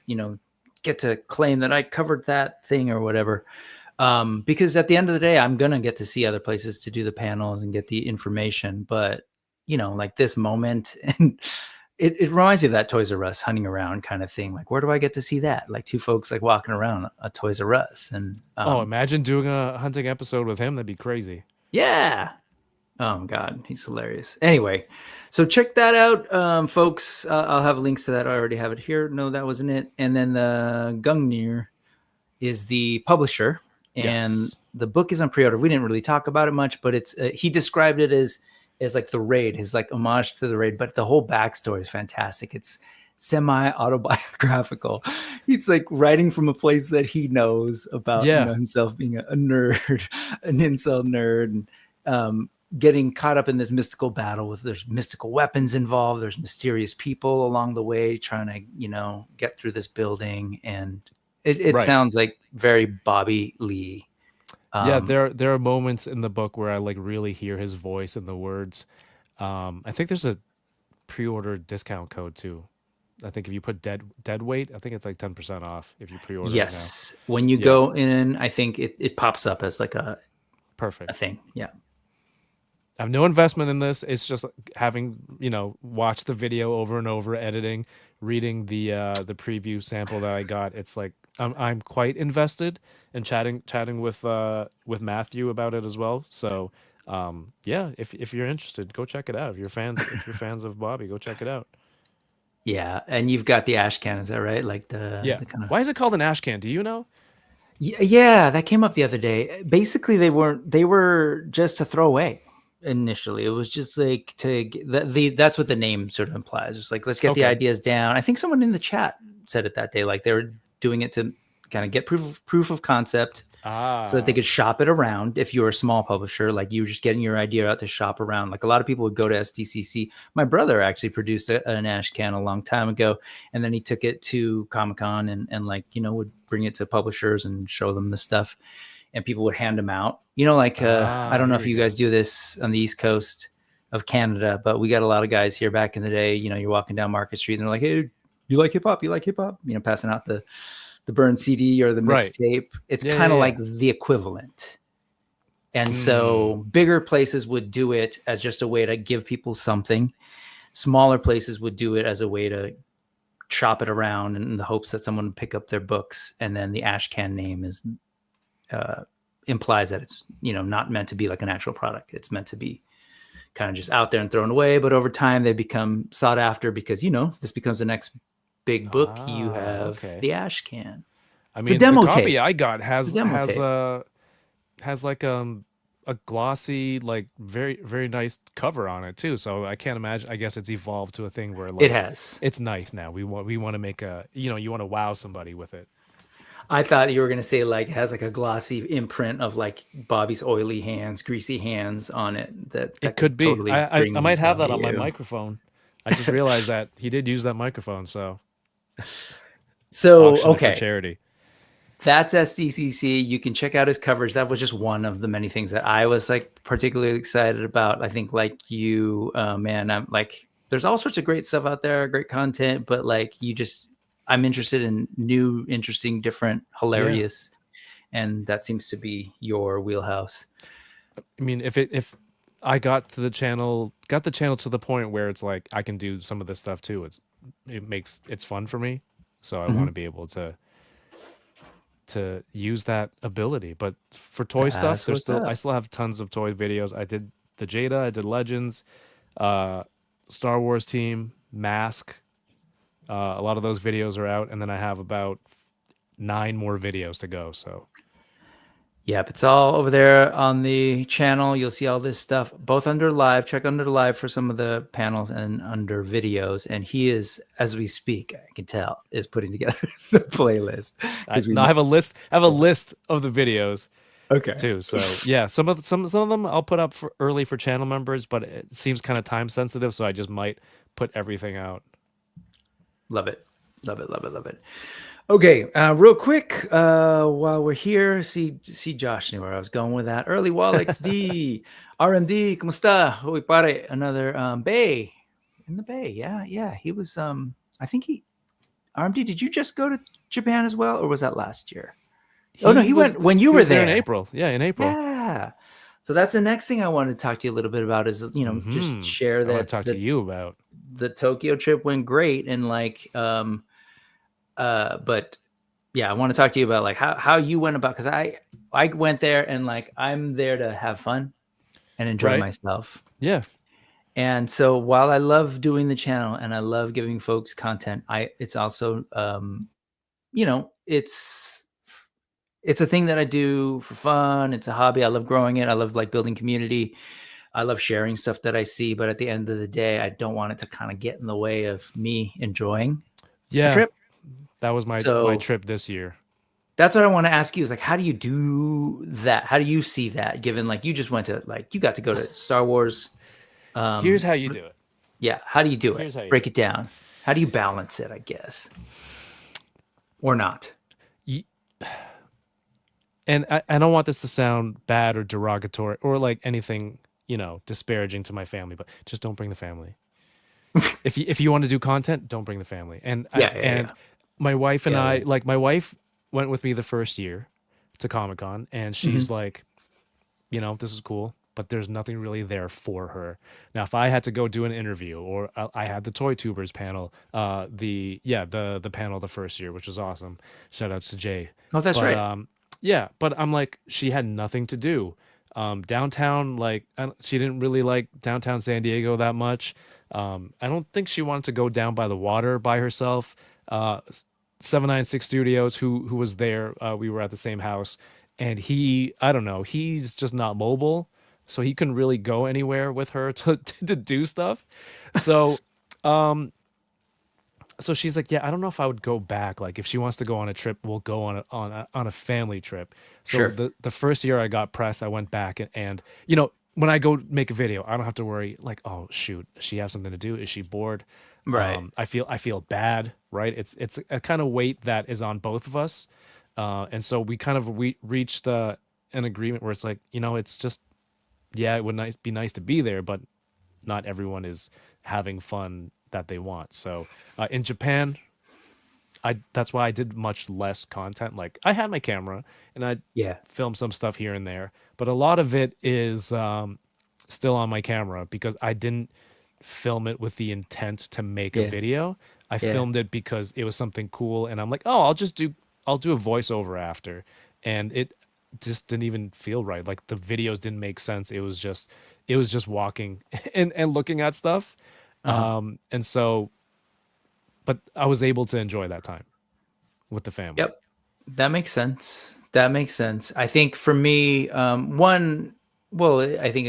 get to claim that I covered that thing or whatever. Because at the end of the day, I'm going to get to see other places to do the panels and get the information. But, like this moment, and it reminds me of that Toys R Us hunting around kind of thing. Like, where do I get to see that? Like two folks like walking around a Toys R Us. And imagine doing a hunting episode with him. That'd be crazy. Yeah. Oh God, he's hilarious. Anyway, so check that out, folks. I'll have links to that. I already have it here. No, that wasn't it. And then the Gungnir is the publisher, and the book is on pre-order. We didn't really talk about it much, but it's he described it as is like the raid, his like homage to the raid, but the whole backstory is fantastic. It's semi-autobiographical. He's like writing from a place that he knows about, Yeah. himself being a nerd, an incel nerd, and getting caught up in this mystical battle with there's mystical weapons involved. There's mysterious people along the way trying to, get through this building. And it Right. sounds like very Bobby Lee. Yeah, there are moments in the book where I like really hear his voice and the words. I think there's a pre-order discount code too. I think if you put dead weight, I think it's like 10% off if you pre-order Yes. it When you Yeah. go in, I think it pops up as like a Perfect. thing. Yeah. I have no investment in this. It's just having, watched the video over and over, editing, reading the preview sample that I got. It's like I'm quite invested and chatting with Matthew about it as well. So yeah, if you're interested, go check it out. If you're fans of Bobby, go check it out. Yeah. And you've got the ash can, is that right? Like Yeah. the kind of Why is it called an ash can? Do you know? Yeah, that came up the other day. Basically, they were just to throw away initially. It was just like to get that's what the name sort of implies. It's like, let's get the Okay. ideas down. I think someone in the chat said it that day. Like they were doing it to kind of get proof of concept so that they could shop it around. If you're a small publisher, like you were just getting your idea out to shop around. Like a lot of people would go to SDCC. My brother actually produced an ash can a long time ago, and then he took it to Comic-Con and like, would bring it to publishers and show them the stuff, and people would hand them out. I don't know if you guys do this on the East Coast of Canada, but we got a lot of guys here back in the day. You're walking down Market Street and they're like, hey, you like hip hop? You like hip hop? Passing out the burn CD or the mixtape. It's kind of like the equivalent. And so bigger places would do it as just a way to give people something. Smaller places would do it as a way to shop it around in the hopes that someone would pick up their books. And then the ash can name is implies that it's, not meant to be like an actual product. It's meant to be kind of just out there and thrown away. But over time they become sought after because, this becomes the next big book. You have the ash can. I mean, the copy tape. I got has like a glossy, like very very nice cover on it too. So I can't imagine. I guess it's evolved to a thing where like it's nice now. We want to make you want to wow somebody with it. I thought you were gonna say like it has like a glossy imprint of like Bobby's oily hands, greasy hands on it. That it could be. Totally I might have that on my microphone. I just realized that he did use that microphone. So okay, for charity. That's SDCC. You can check out his coverage. That was just one of the many things that I was like particularly excited about. I think like you, man, I'm like, there's all sorts of great stuff out there, great content, but like I'm interested in new, interesting, different, hilarious. Yeah. And that seems to be your wheelhouse. I mean, if I got the channel to the point where it's like, I can do some of this stuff too. It's fun for me. So I want to be able to use that ability. But for toy stuff, I still have tons of toy videos. I did the Jada, I did Legends, Star Wars team, Mask. A lot of those videos are out, and then I have about 9 more videos to go. So yep, it's all over there on the channel. You'll see all this stuff both under live. Check under live for some of the panels and under videos. And he is, as we speak, I can tell, is putting together the playlist. I have a list. I have a list of the videos. Okay. Too. So yeah, some of them I'll put up for early for channel members, but it seems kind of time sensitive, so I just might put everything out. Love it. Love it. Love it. Love it. Okay, real quick, while we're here, see Josh knew where I was going with that. Early Wall XD, RMD, ¿cómo está? Hoy pare, another Bay, in the Bay. Yeah. He was, I think RMD, did you just go to Japan as well, or was that last year? He went when you were there. In April. Yeah, in April. Yeah. So that's the next thing I wanted to talk to you a little bit about is, just share that. I want to talk to you about. The Tokyo trip went great, and like, but yeah, I want to talk to you about like how you went about, because I went there and like I'm there to have fun and enjoy myself. Yeah. And so while I love doing the channel and I love giving folks content, it's also it's a thing that I do for fun. It's a hobby. I love growing it. I love like building community. I love sharing stuff that I see, but at the end of the day, I don't want it to kind of get in the way of me enjoying the Yeah, trip. that was my So trip this year. that's what I want to ask you is like, how do you do that? How do you see that? Given like you just went to like you got to go to Star Wars. Here's how you do it. Yeah, how do you do it? Here's how you Break do it down. How do you balance it? I guess, or not. And I don't want this to sound bad or derogatory or like anything, disparaging to my family, but just don't bring the family. If you want to do content, don't bring the family. And Yeah. my wife and I, Yeah. like my wife went with me the first year to Comic-Con, and she's like, this is cool, but there's nothing really there for her. Now, if I had to go do an interview, or I had the ToyTubers panel, the panel the first year, which was awesome. Shout outs to Jay. Oh, that's But right. yeah, but I'm like, she had nothing to do. Downtown, like she didn't really like downtown San Diego that much. I don't think she wanted to go down by the water by herself. 796 Studios, who was there, we were at the same house, and I don't know, he's just not mobile, so he couldn't really go anywhere with her to do stuff. So so she's like, yeah, I don't know if I would go back. Like, if she wants to go on a trip, we'll go on a family trip. So Sure. the first year I got press, I went back, and when I go make a video, I don't have to worry like, oh shoot, does she have something to do? Is she bored? Right. I feel bad, right? It's a kind of weight that is on both of us, and so we reached an agreement where it's like, it's just, yeah, it would be nice to be there, but not everyone is having fun that they want. So in Japan, that's why I did much less content. Like, I had my camera and I Yeah. filmed some stuff here and there, but a lot of it is still on my camera because I didn't film it with the intent to make a Yeah. video. I Yeah. filmed it because it was something cool, and I'm like, oh, I'll do a voiceover after, and it just didn't even feel right. Like, the videos didn't make sense. It was just walking and looking at stuff. And so, but I was able to enjoy that time with the family. Yep. That makes sense. That makes sense. I think for me, I think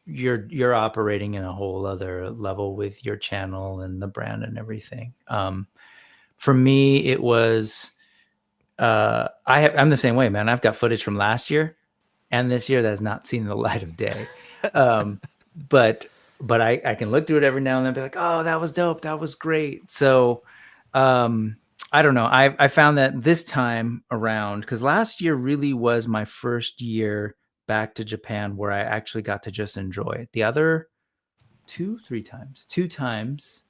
you're operating in a whole other level with your channel and the brand and everything. For me, it was, I'm the same way, man. I've got footage from last year and this year that has not seen the light of day. But I can look through it every now and then and be like, oh, that was dope. That was great. So, I don't know. I found that this time around, because last year really was my first year back to Japan where I actually got to just enjoy it. The other two times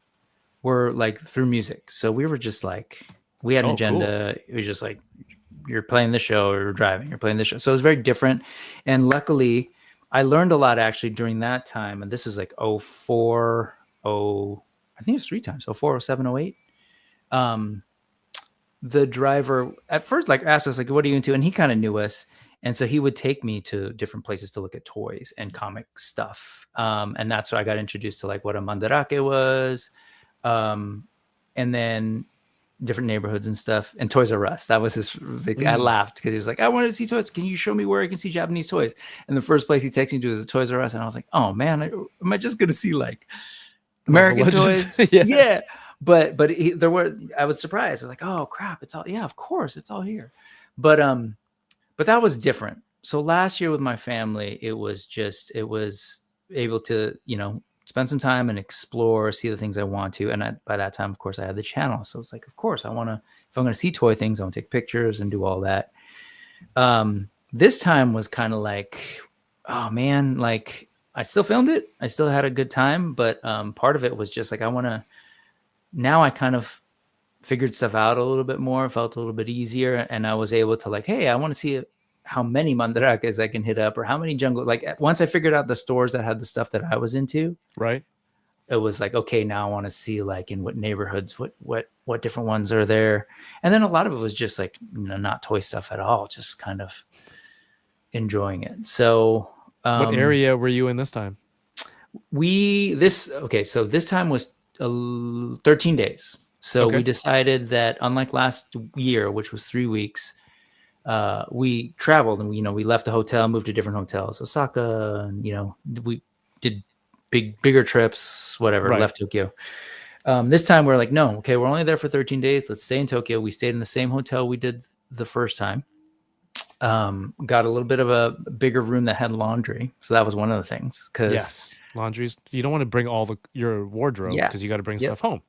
were like through music. So we were just like, we had an agenda. Cool. It was just like, you're playing the show or you're driving, you're playing the show. So it was very different. And luckily, I learned a lot actually during that time. And this was like 04, I think it was 3 times, 04, 07, 08. The driver at first like asked us like, what are you into? And he kind of knew us. And so he would take me to different places to look at toys and comic stuff. And that's where I got introduced to like what a mandarake was. And then different neighborhoods and stuff, and Toys R Us. That was his big, I laughed because he was like, I want to see toys. Can you show me where I can see Japanese toys? And the first place he texted me to was a Toys R Us. And I was like, oh man, am I just going to see like American toys? Yeah. But I was surprised. I was like, oh crap, it's all, yeah, of course it's all here. But that was different. So last year with my family, it was able to, spend some time and explore, see the things I want to. And by that time, of course, I had the channel. So it's like, of course, if I'm going to see toy things, I want to take pictures and do all that. This time was kind of like, oh man, like I still filmed it. I still had a good time. But part of it was just like, now I kind of figured stuff out a little bit more, felt a little bit easier. And I was able to like, hey, I want to see how many mandarakes I can hit up or how many jungle. Like once I figured out the stores that had the stuff that I was into, right? It was like, okay, now I want to see like in what neighborhoods, what different ones are there. And then a lot of it was just like, not toy stuff at all, just kind of enjoying it. So what area were you in this time? So this time was 13 days. So we decided that unlike last year, which was 3 weeks, we traveled and we left the hotel, moved to different hotels, Osaka, and we did bigger trips, whatever, Right. left Tokyo. This time we're like, no, okay, we're only there for 13 days. Let's stay in Tokyo. We stayed in the same hotel we did the first time. Got a little bit of a bigger room that had laundry. So that was one of the things. Yes. Laundries. You don't want to bring all your wardrobe because you got to bring stuff home.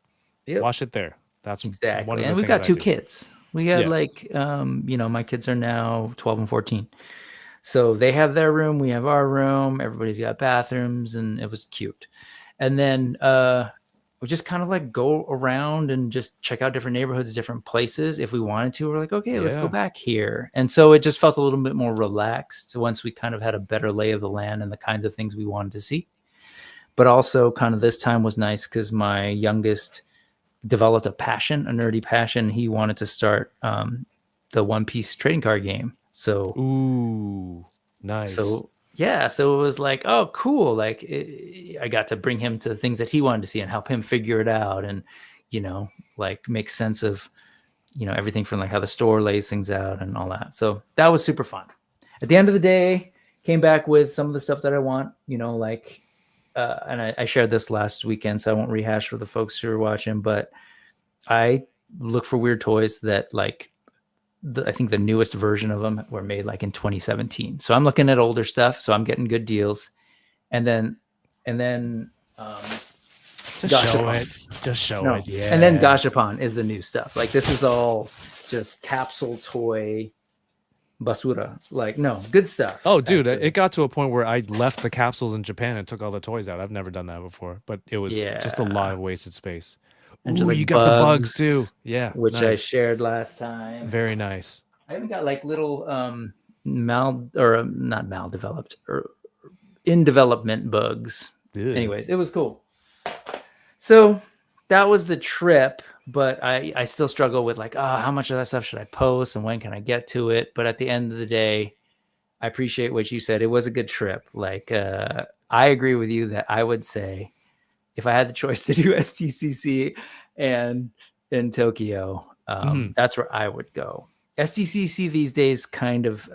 Yep. Wash it there. That's exactly. One of the and we've things got two do. kids. We had my kids are now 12 and 14. So they have their room. We have our room. Everybody's got bathrooms, and it was cute. And then we just kind of like go around and just check out different neighborhoods, different places. If we wanted to, we're like, okay, let's go back here. And so it just felt a little bit more relaxed once we kind of had a better lay of the land and the kinds of things we wanted to see. But also kind of this time was nice because my youngest developed a nerdy passion. He wanted to start the One Piece trading card game. So, ooh, nice. So it was like, oh, cool. Like I got to bring him to things that he wanted to see and help him figure it out, and like make sense of everything from like how the store lays things out and all that. So that was super fun. At the end of the day, came back with some of the stuff that I want. Like. And I shared this last weekend, so I won't rehash for the folks who are watching, but I look for weird toys that like I think the newest version of them were made like in 2017. So I'm looking at older stuff, so I'm getting good deals. And then just show it. Yeah. And then Gashapon is the new stuff. Like this is all just capsule toy basura, like no good stuff. Oh dude, it got to a point where I left the capsules in Japan and took all the toys out. I've never done that before, but it was just a lot of wasted space. And ooh, like you got the bugs too. Yeah, which nice. I shared last time. Very nice. I even got like little not maldeveloped or in development bugs. Ew. Anyways, it was cool. So that was the trip. But I still struggle with like, how much of that stuff should I post and when can I get to it? But at the end of the day, I appreciate what you said. It was a good trip. Like, I agree with you that I would say if I had the choice to do SDCC and in Tokyo, that's where I would go. SDCC these days kind of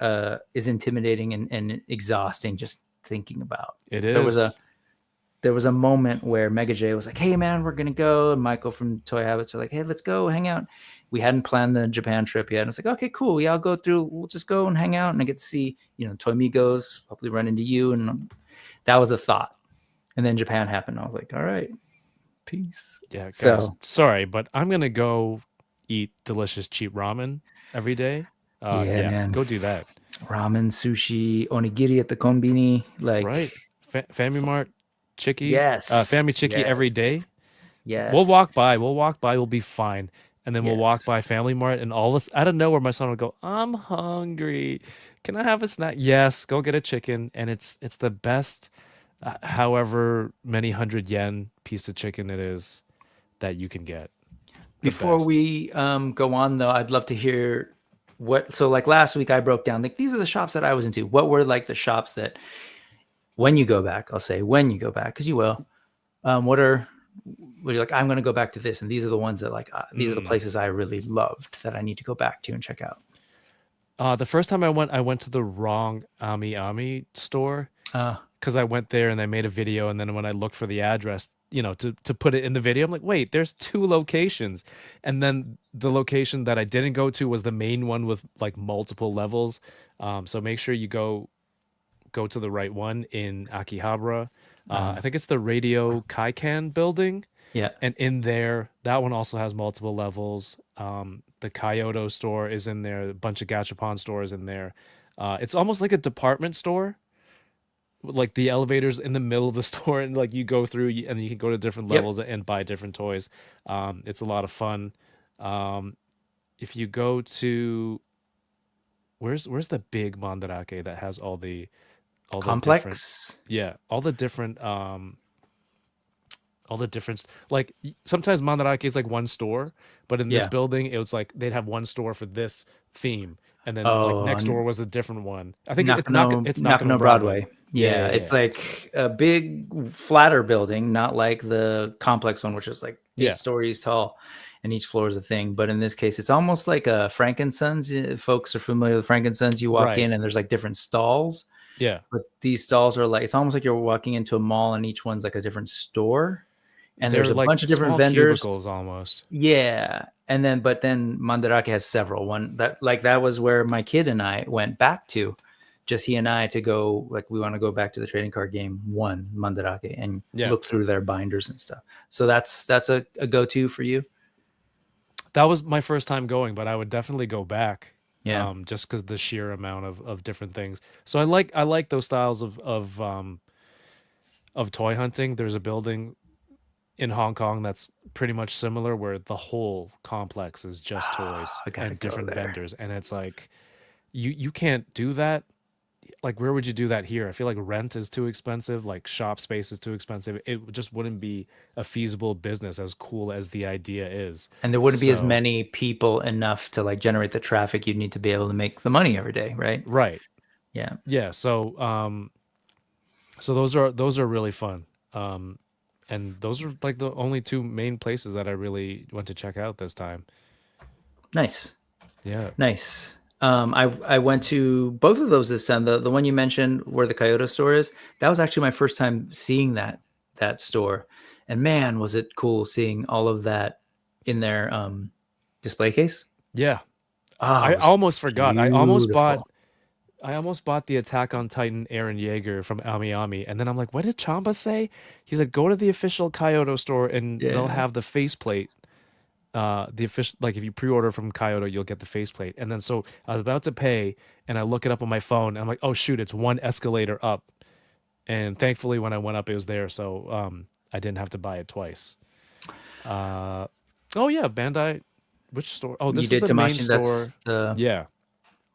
is intimidating and exhausting just thinking about. It is. There was a moment where Mega J was like, hey man, we're going to go. And Michael from Toy Habits are like, hey, let's go hang out. We hadn't planned the Japan trip yet. And it's like, okay, cool. Yeah, I'll go through. We'll just go and hang out. And I get to see, Toy Migos, hopefully run into you. And that was a thought. And then Japan happened. I was like, all right, peace. Yeah, guys, sorry, but I'm going to go eat delicious cheap ramen every day. Man. Go do that. Ramen, sushi, onigiri at the konbini. Like, right. Family Mart. Chicky, yes, family chicky every day. Yes, we'll walk by. We'll be fine, and then we'll walk by Family Mart, and all this out of nowhere, my son will go, "I'm hungry. Can I have a snack?" Yes, go get a chicken, and it's the best, however many $100 piece of chicken it is that you can get. Before we go on though, I'd love to hear so like last week I broke down like these are the shops that I was into. What were like the shops that when you go back, I'll say when you go back, because you will, what are you like, I'm going to go back to this. And these are the ones that like, these are the places I really loved that I need to go back to and check out. The first time I went to the wrong Ami store because I went there and I made a video. And then when I looked for the address, to put it in the video, I'm like, wait, there's 2 locations. And then the location that I didn't go to was the main one with like multiple levels. So make sure you go to the right one in Akihabara. I think it's the Radio Kaikan building. Yeah. And in there, that one also has multiple levels. The Kyoto store is in there. A bunch of Gachapon stores in there. It's almost like a department store. Like the elevators in the middle of the store, and like you go through and you can go to different levels and buy different toys. It's a lot of fun. If you go to where's the big Mandarake that has all the complex, all the different like sometimes Mandarake is like one store, but in this building it was like they'd have one store for this theme, and then like next door was a different one. I think it's Nakano Broadway. Yeah, it's like a big flatter building, not like the complex one, which is like 8 stories tall. and each floor is a thing. But in this case, it's almost like a Frankenstein's. If folks are familiar with Frankenstein's, you walk in and there's like different stalls. Yeah. But these stalls are like, it's almost like you're walking into a mall and each one's like a different store. And there's a like bunch of different small vendors. Cubicles almost. Yeah. And then, but then Mandarake has several. One that was where my kid and I went back to, just he and I, to go, like, we want to go back to the trading card game one, Mandarake, and look through their binders and stuff. So that's a go-to for you. That was my first time going, but I would definitely go back. Yeah. Just because the sheer amount of different things. So I like those styles of toy hunting. There's a building in Hong Kong that's pretty much similar, where the whole complex is just toys and different vendors, and it's like you can't do that. Like, where would you do that here? I feel like rent is too expensive, like shop space is too expensive. It just wouldn't be a feasible business, as cool as the idea is. And there wouldn't be as many people enough to like generate the traffic you'd need to be able to make the money every day, right? Right. Yeah. Yeah. So those are really fun. And those are like the only two main places that I really went to check out this time. Nice. Yeah. Nice. I went to both of those this time. The one you mentioned where the Kyoto store is, that was actually my first time seeing that store. And man, was it cool seeing all of that in their display case. Yeah. I almost forgot. Beautiful. I almost bought the Attack on Titan Eren Yeager from Ami Ami, and then I'm like, what did Chamba say? He said, go to the official Kyoto store and they'll have the faceplate. The official, like, if you pre-order from Kyoto, you'll get the faceplate. And then so I was about to pay, and I look it up on my phone, and I'm like, oh shoot, it's one escalator up. And thankfully, when I went up, it was there, so I didn't have to buy it twice. Oh yeah, Bandai. Which store? Oh, this is the main store. Yeah.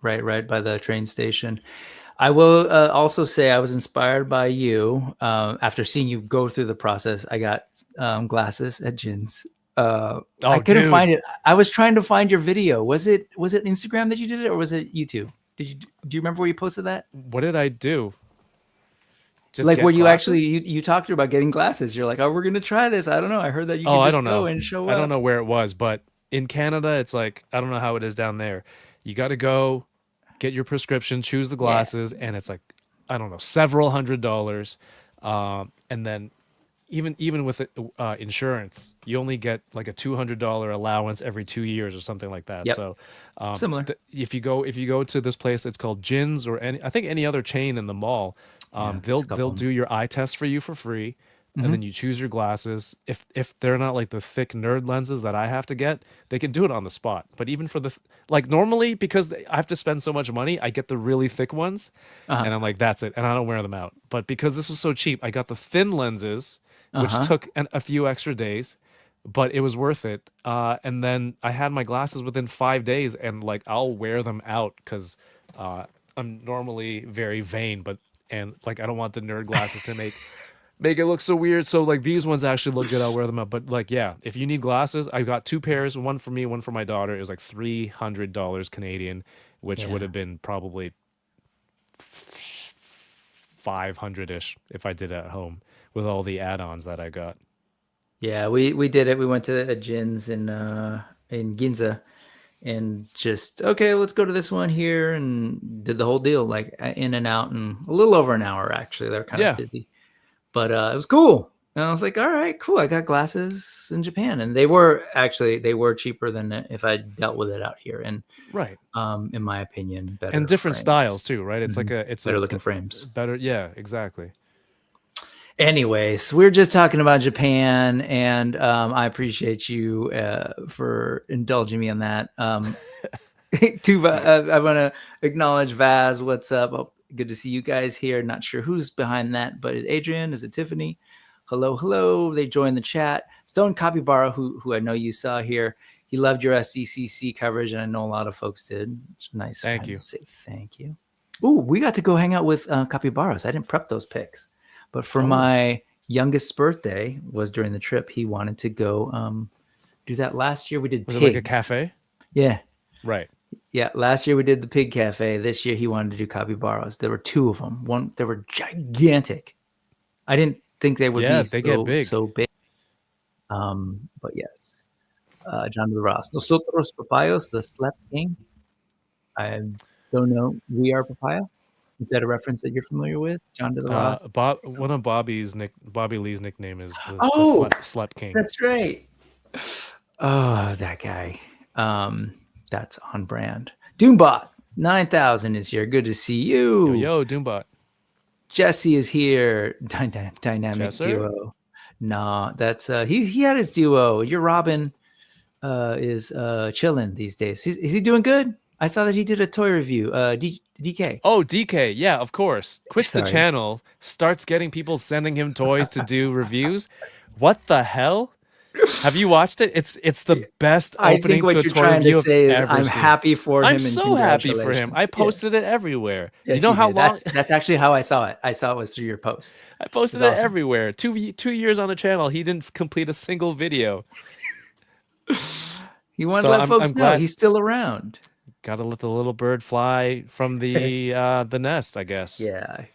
Right by the train station. I will also say I was inspired by you. After seeing you go through the process, I got glasses at Jin's. I couldn't find it. I was trying to find your video. Was it Instagram that you did it, or was it YouTube? Do you remember where you posted that? What did I do? Just like where you actually you talked through about getting glasses. You're like, oh, we're gonna try this. I don't know. I heard that you could just go and show up. I don't know where it was, but in Canada, it's like, I don't know how it is down there. You got to go get your prescription, choose the glasses, and it's like, I don't know, several $100s. And then even with insurance, you only get like a $200 allowance every 2 years or something like that. Yep. So similar. If you go to this place, it's called Jin's, or any other chain in the mall, they'll do your eye test for you for free. And then you choose your glasses. If they're not like the thick nerd lenses that I have to get, they can do it on the spot. But even for normally, because I have to spend so much money, I get the really thick ones, and I'm like, that's it, and I don't wear them out. But because this was so cheap, I got the thin lenses, which took a few extra days, but it was worth it. And then I had my glasses within 5 days, and like, I'll wear them out because I'm normally very vain, and I don't want the nerd glasses to make it look so weird. So like, these ones actually look good. I'll wear them up. But like, yeah, if you need glasses, I've got 2 pairs, one for me, one for my daughter. It was like $300 Canadian, which would have been probably 500-ish if I did it at home with all the add-ons that I got. Yeah, we did it. We went to a Jin's in Ginza, and just, okay, let's go to this one here, and did the whole deal, like in and out in a little over an hour. Actually, they're kind of busy. But it was cool. And I was like, all right, cool. I got glasses in Japan. And they were cheaper than if I dealt with it out here. And in my opinion, better. And different styles too, right? It's like it's better looking frames. Better, yeah, exactly. Anyways, we're just talking about Japan, and I appreciate you for indulging me on that. I want to acknowledge Vaz. What's up? Oh, good to see you guys here. Not sure who's behind that, but is Adrian? Is it Tiffany? Hello. They joined the chat. Stone Capybara, who I know you saw here. He loved your SDCC coverage, and I know a lot of folks did. It's nice. Thank you. To say thank you. Ooh, we got to go hang out with capybaras. I didn't prep those pics, but for my youngest birthday was during the trip. He wanted to go do that last year. We did. Was it like a cafe? Yeah. Right. Yeah, last year we did the pig cafe. This year he wanted to do capybaras. There were 2 of them. They were gigantic. I didn't think they would be they get big. So big. But yes. John de Ross. Nosotros Papayos, the Slept King. I don't know. We are Papaya. Is that a reference that you're familiar with? John de Ross. One of Bobby Lee's nickname is the Oh, Slept King. that's right. Oh, that guy. That's on brand. Doombot 9000 is here. Good to see you. Yo, Doombot. Jesse is here. Dynamic Jesser? duo. No, that's he had his duo. Your Robin is chilling these days. Is he doing good? I saw that he did a toy review. DK. Oh, DK. Yeah, of course. Quits the Sorry. channel, starts getting people sending him toys to do reviews. What the hell? Have you watched it? It's the best opening to a toy review I've ever seen. I'm happy for him. I'm so happy for him. I posted it everywhere. Yes, you know how long? That's actually how I saw it. I saw it was through your post. I posted it everywhere. 2 years on the channel, he didn't complete a single video. He wanted to let folks know he's still around. Got to let the little bird fly from the nest, I guess. Yeah.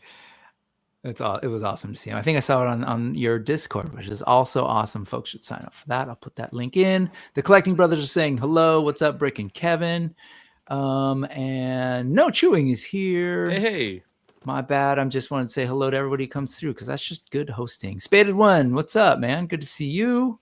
It was awesome to see him. I think I saw it on your Discord, which is also awesome. Folks should sign up for that. I'll put that link in. The Collecting Brothers are saying hello. What's up, Brick and Kevin? And No Chewing is here. Hey. My bad. I'm just wanting to say hello to everybody who comes through because that's just good hosting. Spaded One, what's up, man? Good to see you.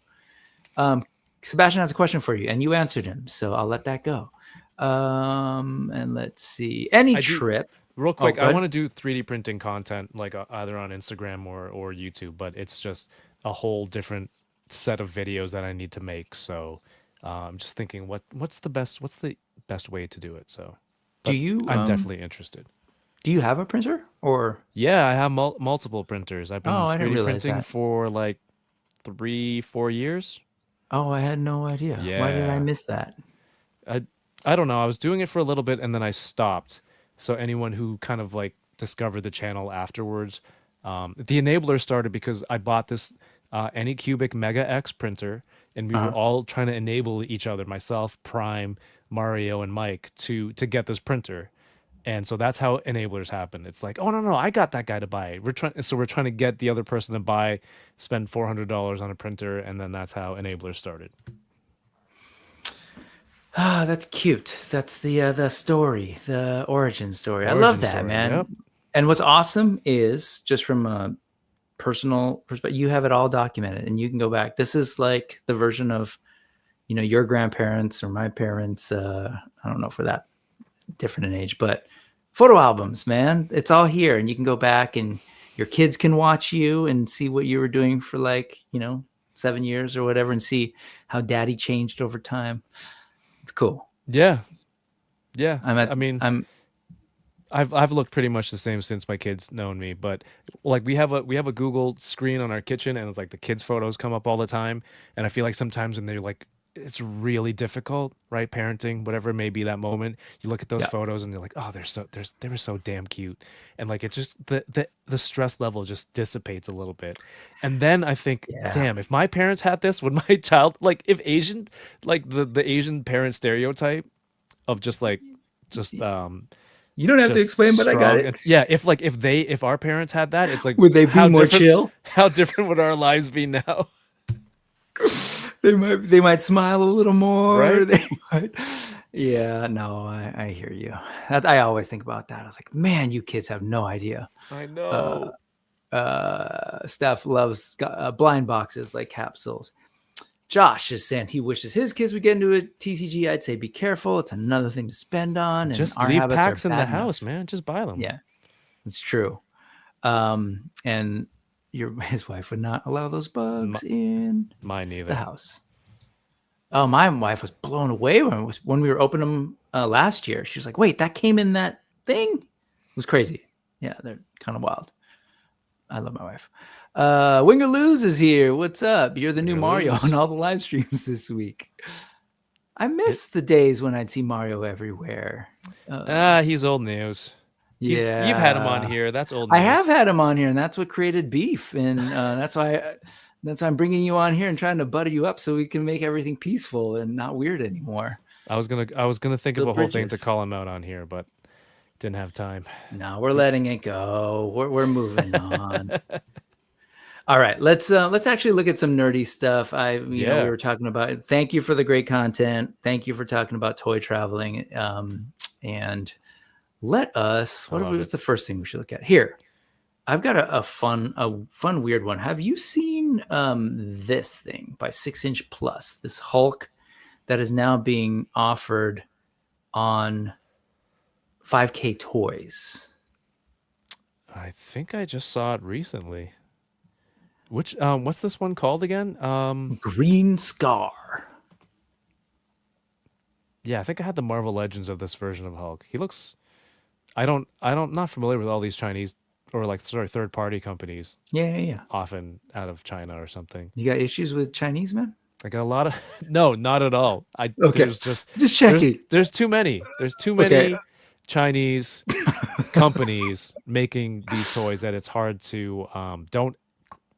Sebastian has a question for you, and you answered him, so I'll let that go. And let's see. Trip. Real quick, I want to do 3D printing content, like either on Instagram or YouTube, but it's just a whole different set of videos that I need to make. So I'm just thinking, what's the best way to do it? So, I'm definitely interested. Do you have a printer or? Yeah, I have multiple printers. I've been 3D printing that. for like 3-4 years. Oh, I had no idea. Yeah. Why did I miss that? I don't know. I was doing it for a little bit and then I stopped. So anyone who kind of like discovered the channel afterwards, the enabler started because I bought this Anycubic Mega X printer, and we were all trying to enable each other, myself, Prime, Mario, and Mike, to get this printer. And so that's how enablers happen. It's like, oh no, I got that guy to buy it. We're trying to get the other person to spend $400 on a printer, and then that's how enablers started. Ah, that's cute. That's the story, the origin story. I love that, man. Yep. And what's awesome is, just from a personal perspective, you have it all documented, and you can go back. This is like the version of, your grandparents or my parents. I don't know for that different in age, but photo albums, man. It's all here, and you can go back, and your kids can watch you and see what you were doing for 7 years or whatever, and see how Daddy changed over time. It's cool. Yeah. I've looked pretty much the same since my kids known me, but like we have a Google screen on our kitchen, and it's like the kids' photos come up all the time, and I feel like sometimes when they're like, it's really difficult, right? Parenting, whatever it may be, that moment, you look at those photos and you're like, oh, they were so damn cute, and like it just the stress level just dissipates a little bit, and then I think, damn, if my parents had this, would my child, like if Asian, like the Asian parent stereotype of just you don't have to explain, but I got it. Yeah, if our parents had that, it's like, would they be more chill? How different would our lives be now? They might smile a little more. Right? They might. Yeah, no, I hear you. I always think about that. I was like, man, you kids have no idea. I know. Steph loves blind boxes like capsules. Josh is saying he wishes his kids would get into a TCG. I'd say be careful. It's another thing to spend on. And just our leave habits packs are in the bad house, enough. man. Just buy them. Yeah, it's true. And his wife would not allow those bugs in mine neither. The house. Oh, my wife was blown away when we were opening them last year. She was like, "Wait, that came in that thing?" It was crazy. Yeah, they're kind of wild. I love my wife. Winger Lose is here. What's up? You're the new Mario on all the live streams this week. I miss the days when I'd see Mario everywhere. He's old news. You've had him on here. That's old news. I have had him on here, and that's what created beef, and that's why I'm bringing you on here and trying to butter you up so we can make everything peaceful and not weird anymore. I was gonna think of a whole thing to call him out on here, but didn't have time. No, we're letting it go. We're moving on. All right, let's actually look at some nerdy stuff. We Yeah. were talking about it. Thank you for the great content. Thank you for talking about toy traveling. And let us. What's the first thing we should look at here? I've got a fun weird one. Have you seen this thing by 6" Plus? This Hulk that is now being offered on 5K Toys. I think I just saw it recently. Which what's this one called again? Green Scar. Yeah, I think I had the Marvel Legends of this version of Hulk. He looks not familiar with all these Chinese or third party companies. Yeah. Often out of China or something. You got issues with Chinese, man? I got a lot of no, not at all. Okay. There's just checking. There's too many. There's too many Chinese companies making these toys that it's hard to don't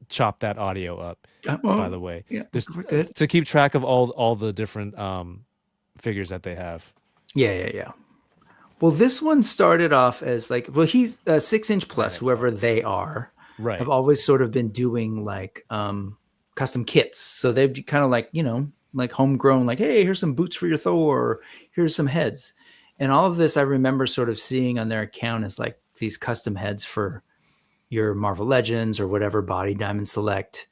chop that audio up. By the way, yeah, we're good to keep track of all the different figures that they have. Yeah. Well, this one started off as like, well, he's 6" Plus, whoever they are, right? Have always sort of been doing like custom kits. So they'd be kind of like, like homegrown, like, hey, here's some boots for your Thor, here's some heads. And all of this I remember sort of seeing on their account as like these custom heads for your Marvel Legends or whatever body Diamond Select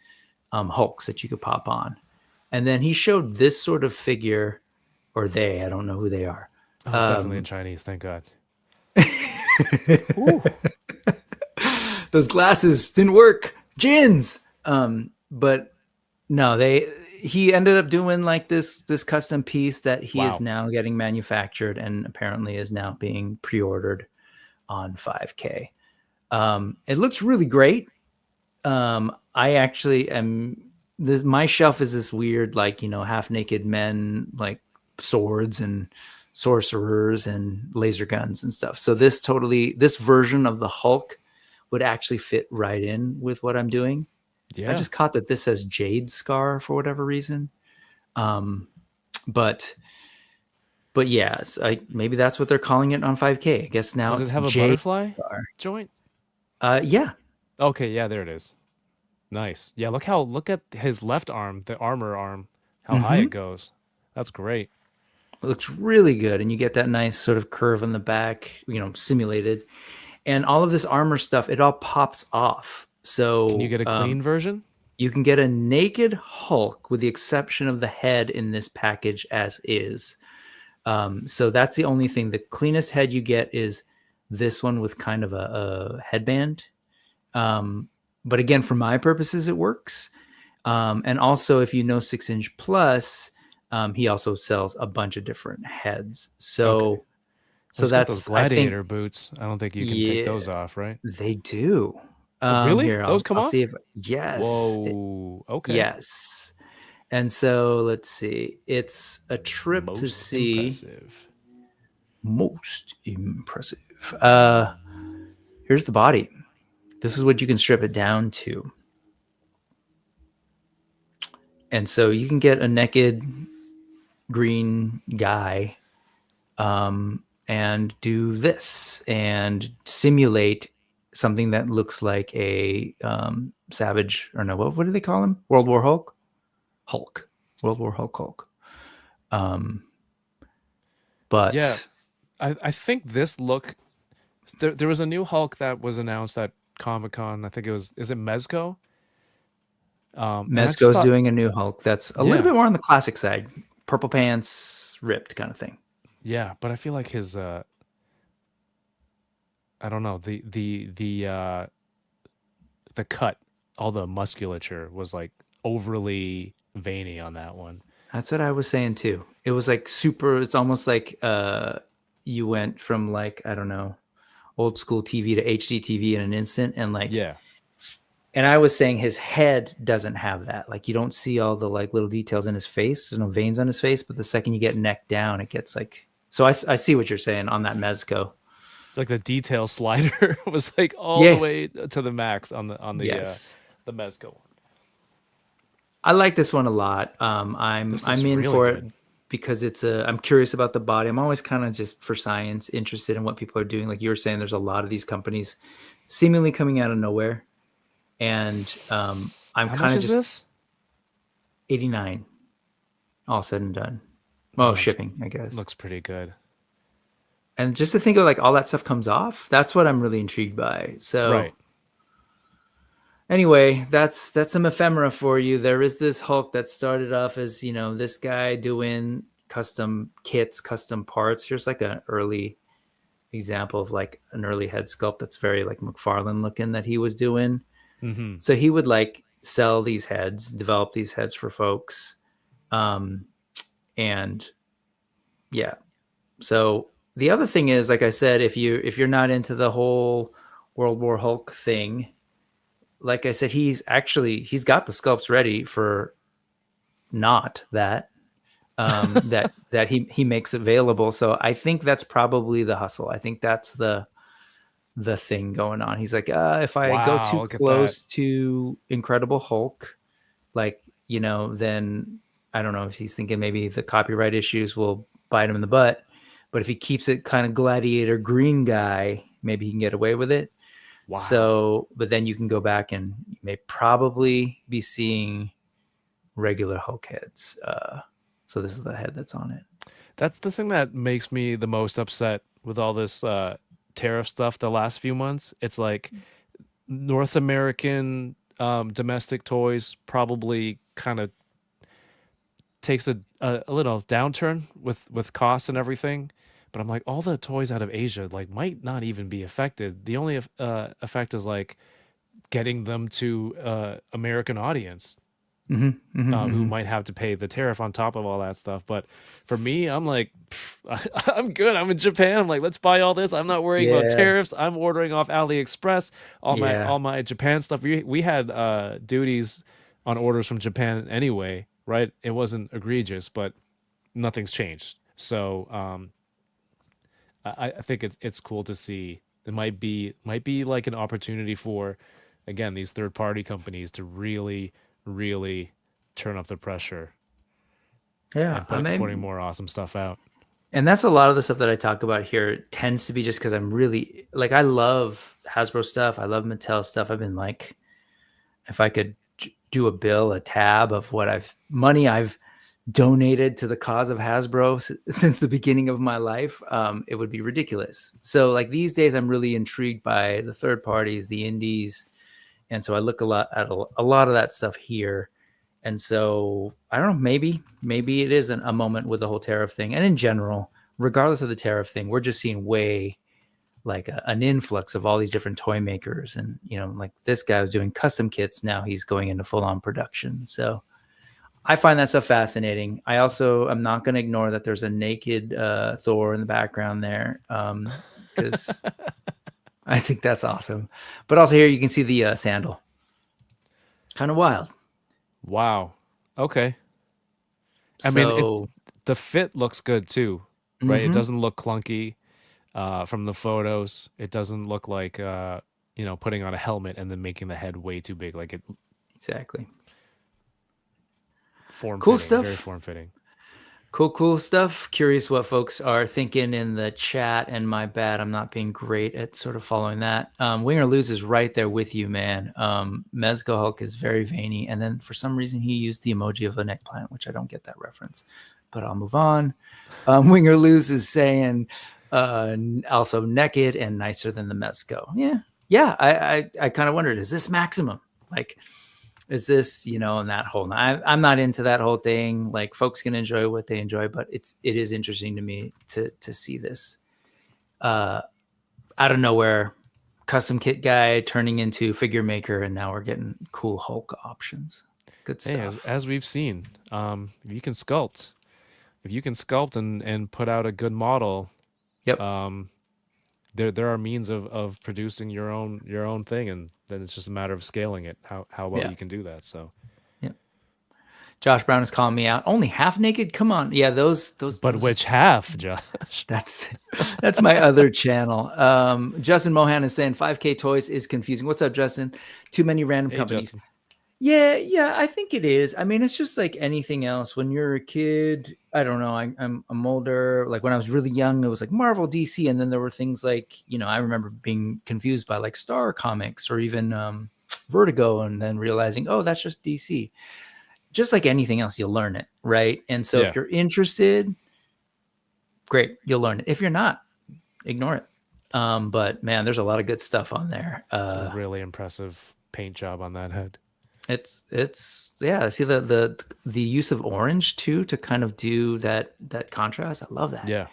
Hulks that you could pop on. And then he showed this sort of figure, or I don't know who they are. Oh, it's definitely in Chinese, thank God. Those glasses didn't work. Jins. But no, he ended up doing like this custom piece that he is now getting manufactured and apparently is now being pre-ordered on 5K. It looks really great. I actually my shelf is this weird, like, half naked men, like swords and sorcerers and laser guns and stuff. So this version of the Hulk would actually fit right in with what I'm doing. Yeah. I just caught that this says Jade Scar for whatever reason. But yes, maybe that's what they're calling it on 5K. I guess now does it have a Jade butterfly Scar joint? Yeah. Okay, yeah, there it is. Nice. Yeah, look at his left arm, the armor arm, how high it goes. That's great. It looks really good, and you get that nice sort of curve in the back, simulated. And all of this armor stuff, it all pops off. So can you get a clean version? You can get a naked Hulk with the exception of the head in this package as is. So that's the only thing. The cleanest head you get is this one with kind of a headband. But again, for my purposes, it works. And also, if you know 6" Plus, he also sells a bunch of different heads. So, so that's those gladiator boots. I don't think you can take those off, right? They do. Really? Here, those come off? See if, yes. Whoa. Okay. Yes. And so let's see. It's a trip to see. Most impressive. Here's the body. This is what you can strip it down to. And so you can get a naked green guy and do this and simulate something that looks like a Savage, or no, what do they call him? World War Hulk? World War Hulk. But yeah, I think this look, there was a new Hulk that was announced at Comic-Con. I think is it Mezco? Mezco's doing a new Hulk that's a little bit more on the classic side. Purple pants, ripped kind of thing. Yeah, but I feel like his I don't know, the cut, all the musculature was like overly veiny on that one. That's what I was saying too. It was like super, it's almost like you went from like, I don't know, old school TV to HD TV in an instant. And like, yeah. And I was saying his head doesn't have that. Like you don't see all the like little details in his face. There's no veins on his face, but the second you get neck down, it gets like, so I see what you're saying on that Mezco. Like the detail slider was like all the way to the max on the Mezco one. I like this one a lot. I'm in really for good. it because I'm curious about the body. I'm always kind of just for science interested in what people are doing. Like you were saying, there's a lot of these companies seemingly coming out of nowhere. And I'm How kind much of is just this? 89, all said and done. Oh, Well, shipping, I guess. Looks pretty good. And just to think of like all that stuff comes off, that's what I'm really intrigued by. So Right. anyway, that's some ephemera for you. There is this Hulk that started off as, you know, this guy doing custom kits, custom parts. Here's like an early example of like an early head sculpt that's very like McFarlane looking that he was doing. Mm-hmm. So he would like sell these heads, develop these heads for folks. And yeah. So the other thing is, like I said, if you're not into the whole World War Hulk thing, like I said, he's got the sculpts ready for not that that he makes available. So I think that's probably the hustle. I think that's the thing going on. He's like, if I go Wow, too look at that. close to Incredible Hulk, like, you know, then I don't know if he's thinking maybe the copyright issues will bite him in the butt. But if he keeps it kind of gladiator green guy, maybe he can get away with it. Wow. So, but then you can go back and you may probably be seeing regular Hulk heads. So this is the head that's on it. That's the thing that makes me the most upset with all this tariff stuff the last few months. It's like North American domestic toys probably kind of takes a little downturn with costs and everything. But I'm like, all the toys out of Asia like might not even be affected. The only effect is like getting them to American audience. Who might have to pay the tariff on top of all that stuff. But for me, I'm like, I'm good. I'm in Japan. I'm like, let's buy all this. I'm not worrying about tariffs. I'm ordering off AliExpress. All my Japan stuff. We had duties on orders from Japan anyway, right? It wasn't egregious, but nothing's changed. So I think it's cool to see. It might be like an opportunity for, again, these third party companies to really turn up the pressure. Yeah, and putting more awesome stuff out. And that's a lot of the stuff that I talk about here. It tends to be just because I'm really like, I love Hasbro stuff. I love Mattel stuff. I've been like, if I could do a tab of what I've donated to the cause of Hasbro since the beginning of my life, it would be ridiculous. So like these days, I'm really intrigued by the third parties, the indies. And so I look a lot at a lot of that stuff here. And so I don't know, maybe it is a moment with the whole tariff thing. And in general, regardless of the tariff thing, we're just seeing way like an influx of all these different toy makers. And, you know, like this guy was doing custom kits. Now he's going into full on production. So I find that stuff fascinating. I also am not going to ignore that there's a naked Thor in the background there, because I think that's awesome. But also here you can see the sandal. Kind of wild. Wow. Okay. I mean, the fit looks good too, right? It doesn't look clunky from the photos. It doesn't look like putting on a helmet and then making the head way too big. Like it. Exactly. Cool stuff. Very form fitting. Cool stuff. Curious what folks are thinking in the chat, and my bad, I'm not being great at sort of following that. Wing or Lose is right there with you, man. Mezco Hulk is very veiny, and then for some reason he used the emoji of an eggplant, which I don't get that reference, but I'll move on. Wing or Lose is saying also naked and nicer than the Mezco. Yeah. I kind of wondered, is this maximum? Like, is this, and that whole, I'm not into that whole thing. Like folks can enjoy what they enjoy, but it is interesting to me to see this out of nowhere, custom kit guy turning into figure maker. And now we're getting cool Hulk options. Good stuff. Hey, as we've seen, if you can sculpt and put out a good model, yep. There are means of producing your own thing, and then it's just a matter of scaling it. How well you can do that. So, yeah. Josh Brown is calling me out. Only half naked. Come on, yeah. Those. But which half, Josh? That's my other channel. Justin Mohan is saying 5K toys is confusing. What's up, Justin? Too many random companies. Justin. Yeah, I think it is. I mean, it's just like anything else. When you're a kid, I don't know. I'm older. Like when I was really young, it was like Marvel, DC, and then there were things like, I remember being confused by like Star Comics or even Vertigo, and then realizing, oh, that's just DC. Just like anything else, you'll learn it, right? And so if you're interested, great, you'll learn it. If you're not, ignore it. But man, there's a lot of good stuff on there. It's a really impressive paint job on that head. It's yeah. See the use of orange too to kind of do that contrast. I love that. Yeah.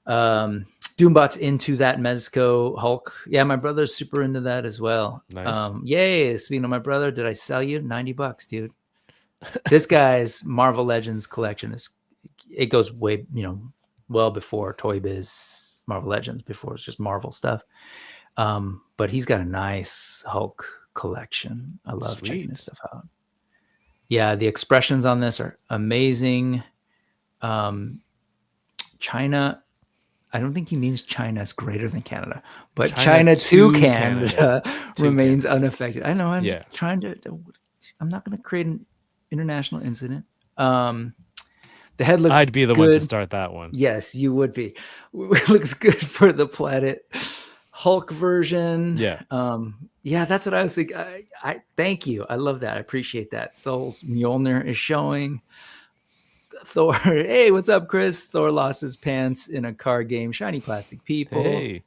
Doombot's into that Mezco Hulk. Yeah, my brother's super into that as well. Nice. Yay! Speaking of my brother, did I sell you $90, dude? This guy's Marvel Legends collection it goes way, well before Toy Biz Marvel Legends, before it's just Marvel stuff. But he's got a nice Hulk collection. I love checking this stuff out. Yeah, the expressions on this are amazing. China, I don't think he means China is greater than Canada, but China to Canada remains unaffected. I know. I'm trying to. I'm not going to create an international incident. The head looks. I'd be the one to start that one. Yes, you would be. Looks good for the Planet Hulk version. Yeah. Yeah, that's what I was thinking. I thank you. I love that. I appreciate that. Thor's Mjolnir is showing. Thor, hey, what's up, Chris? Thor lost his pants in a card game. Shiny plastic people. Hey.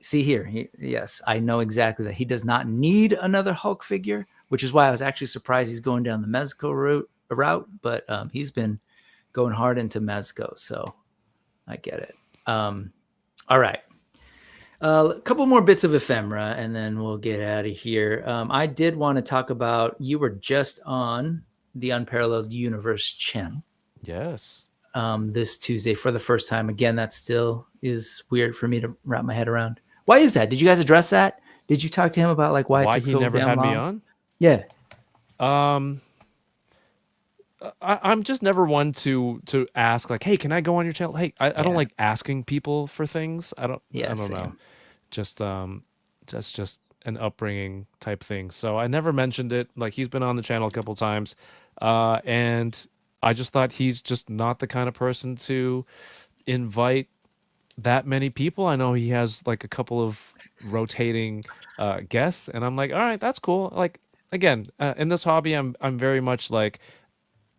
See here. Yes, I know exactly that. He does not need another Hulk figure, which is why I was actually surprised he's going down the Mezco route. But he's been going hard into Mezco, so I get it. All right. A couple more bits of ephemera, and then we'll get out of here. I did want to talk about, you were just on the Unparalleled Universe channel. Yes. This Tuesday for the first time. Again, that still is weird for me to wrap my head around. Why is that? Did you guys address that? Did you talk to him about like why it took he so never damn had long? me on? Yeah. I'm just never one to ask like, hey, can I go on your channel? Hey, I don't like asking people for things. I don't know. Just that's just an upbringing type thing. So I never mentioned it. Like, he's been on the channel a couple times, and I just thought he's just not the kind of person to invite that many people. I know he has like a couple of rotating guests, and I'm like, all right, that's cool. Like, again, in this hobby, I'm very much like,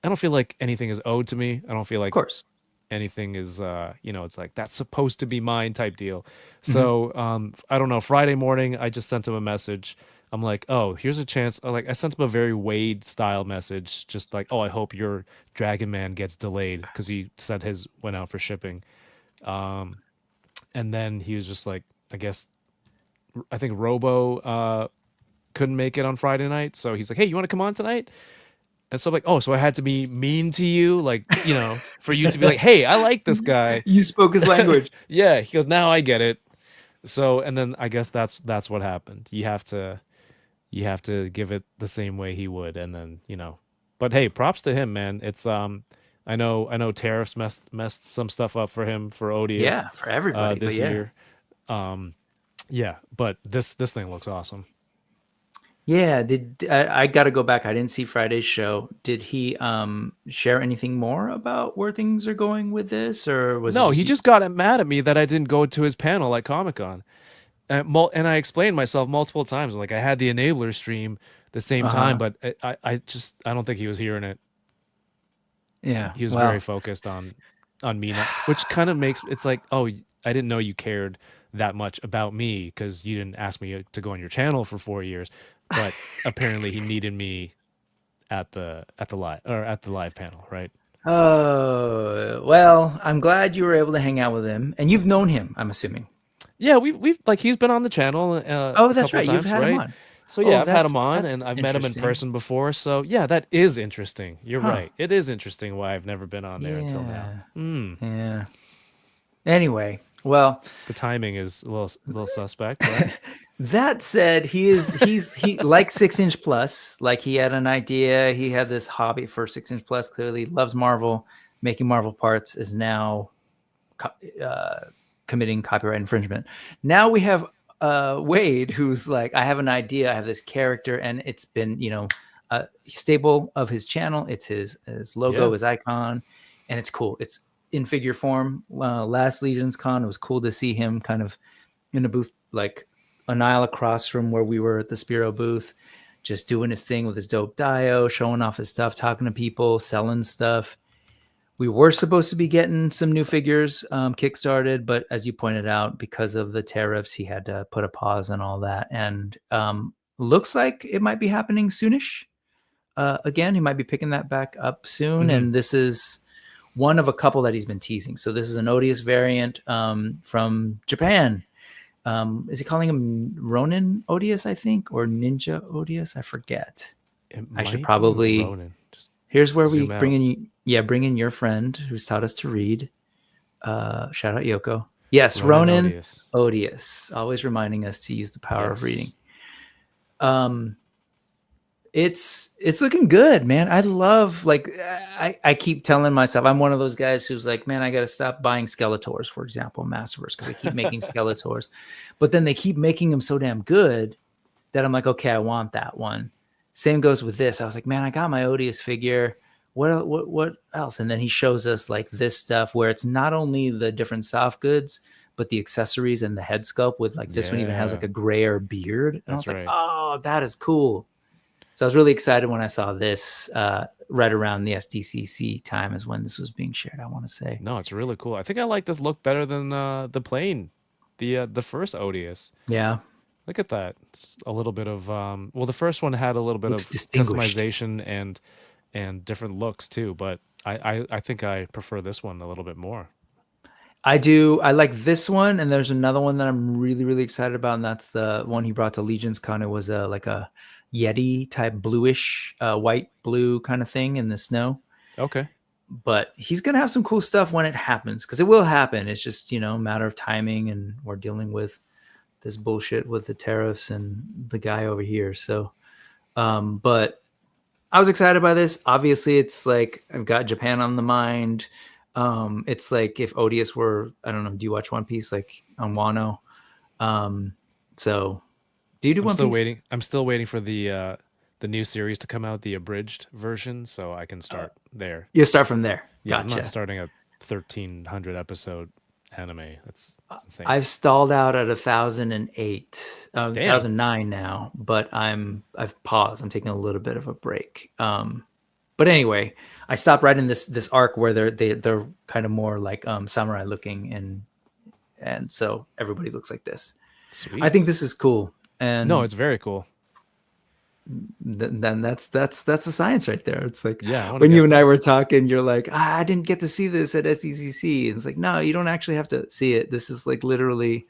I don't feel like anything is owed to me. I don't feel like, of course, anything is it's like that's supposed to be mine type deal. So I don't know, Friday morning I just sent him a message. I'm like, oh, here's a chance. I sent him a very Wade style message, just like, oh, I hope your Dragon Man gets delayed, because he said his went out for shipping. And then he was just like, I think Robo couldn't make it on Friday night, so he's like, hey, you want to come on tonight? And so I'm like, oh, so I had to be mean to you, like, for you to be like, hey, I like this guy. You spoke his language. Yeah, he goes, now I get it. So, and then I guess that's what happened. You have to give it the same way he would, and then But hey, props to him, man. It's I know tariffs messed some stuff up for him for Odious. Yeah, for everybody this year. Yeah, but this thing looks awesome. Yeah, I got to go back. I didn't see Friday's show. Did he share anything more about where things are going with this, or was no? He just got mad at me that I didn't go to his panel at Comic-Con, and I explained myself multiple times. Like, I had the Enabler stream the same time, but I don't think he was hearing it. Yeah, he was very focused on me, which kind of makes it's like, oh, I didn't know you cared that much about me because you didn't ask me to go on your channel for 4 years. But apparently he needed me at the live panel, right? Oh, well, I'm glad you were able to hang out with him, and you've known him, I'm assuming. Yeah, we've like, he's been on the channel. Oh, that's right. Times, You've had him on. So yeah, I've had him on, and I've met him in person before. So yeah, that is interesting. You're right. It is interesting why I've never been on there until now. Yeah. Anyway, well, the timing is a little suspect, right? That said, he's like 6-inch plus. Like, he had an idea. He had this hobby for 6-inch plus. Clearly loves Marvel. Making Marvel parts is now committing copyright infringement. Now we have Wade, who's like, I have an idea. I have this character, and it's been a staple of his channel. It's his logo, his icon, and it's cool. It's in figure form. Last Legions Con, it was cool to see him kind of in a booth, like an aisle across from where we were at the Spiro booth, just doing his thing with his dope dio, showing off his stuff, talking to people, selling stuff. We were supposed to be getting some new figures kickstarted, but as you pointed out, because of the tariffs, he had to put a pause on all that. And looks like it might be happening soonish. Again, he might be picking that back up soon. And this is one of a couple that he's been teasing. So this is an Odious variant from Japan. Is he calling him Ronin Odious, I think, or Ninja Odious? I forget. I should probably. Here's where we bring in your friend who's taught us to read. Shout out Yoko. Yes, Ronin Odious. Always reminding us to use the power of reading. It's looking good, man. I love, like, I keep telling myself, I'm one of those guys who's like, man, I got to stop buying Skeletors, for example, Massiverse, because they keep making Skeletors, but then they keep making them so damn good that I'm like, okay, I want that one. Same goes with this. I was like, man, I got my Odious figure. What else? And then he shows us like this stuff where it's not only the different soft goods, but the accessories and the head sculpt with like this one even has like a grayer beard. And I was like, oh, that is cool. So I was really excited when I saw this right around the SDCC time is when this was being shared, I want to say. No, it's really cool. I think I like this look better than the plain, the first Odious. Yeah. Look at that. Just a little bit of well, the first one had a little bit of customization and different looks too, but I think I prefer this one a little bit more. I do. I like this one, and there's another one that I'm really, really excited about, and that's the one he brought to Legions Con. It was like a Yeti type bluish, white blue kind of thing in the snow. Okay. But he's gonna have some cool stuff when it happens, because it will happen. It's just, you know, a matter of timing, and we're dealing with this bullshit with the tariffs and the guy over here. So, but I was excited by this. Obviously, it's like I've got Japan on the mind. It's like if Odious were, I don't know, do you watch One Piece like on Wano? So do you do One Piece? I'm still waiting for the new series to come out, the abridged version, so I can start there. You start from there. Yeah, gotcha. I'm not starting a 1,300 episode anime. That's insane. I've stalled out at 1,008, 1,009 now, but I've paused. I'm taking a little bit of a break. But anyway, I stopped right in this arc where they're kind of more like samurai looking, and so everybody looks like this. Sweet. I think this is cool. And no, it's very cool. Then that's the science right there. It's like, yeah, when you and I were talking, you're like, I didn't get to see this at SDCC. And it's like, no, you don't actually have to see it. This is like literally,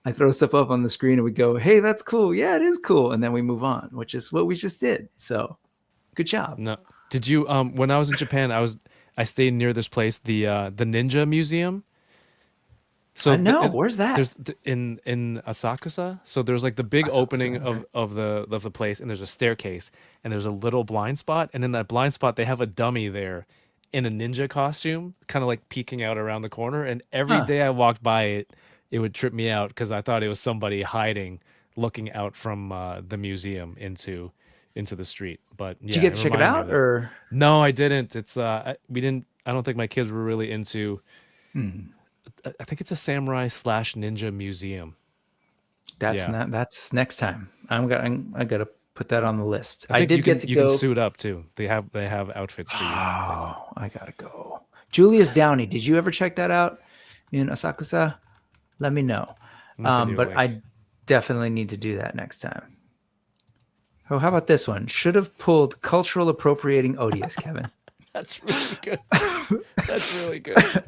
I throw stuff up on the screen and we go, hey, that's cool. Yeah, it is cool. And then we move on, which is what we just did. So good job. No, did you, when I was in Japan, I stayed near this place, the Ninja Museum. So where's that? There's in Asakusa. So there's like the big opening of the place, and there's a staircase, and there's a little blind spot, and in that blind spot they have a dummy there in a ninja costume, kind of like peeking out around the corner. And every day I walked by it would trip me out because I thought it was somebody hiding, looking out from the museum into the street. But yeah, did you get to check it out, or no? I didn't. It's we didn't. I don't think my kids were really into. I think it's a samurai / ninja museum. That's next time. I gotta put that on the list. I did get to go. You can suit up too. They have outfits for you. Oh, I gotta go. Julius Downey. Did you ever check that out in Asakusa? Let me know. But I definitely need to do that next time. Oh, how about this one? Should have pulled cultural appropriating Odious, Kevin. That's really good. That's really good.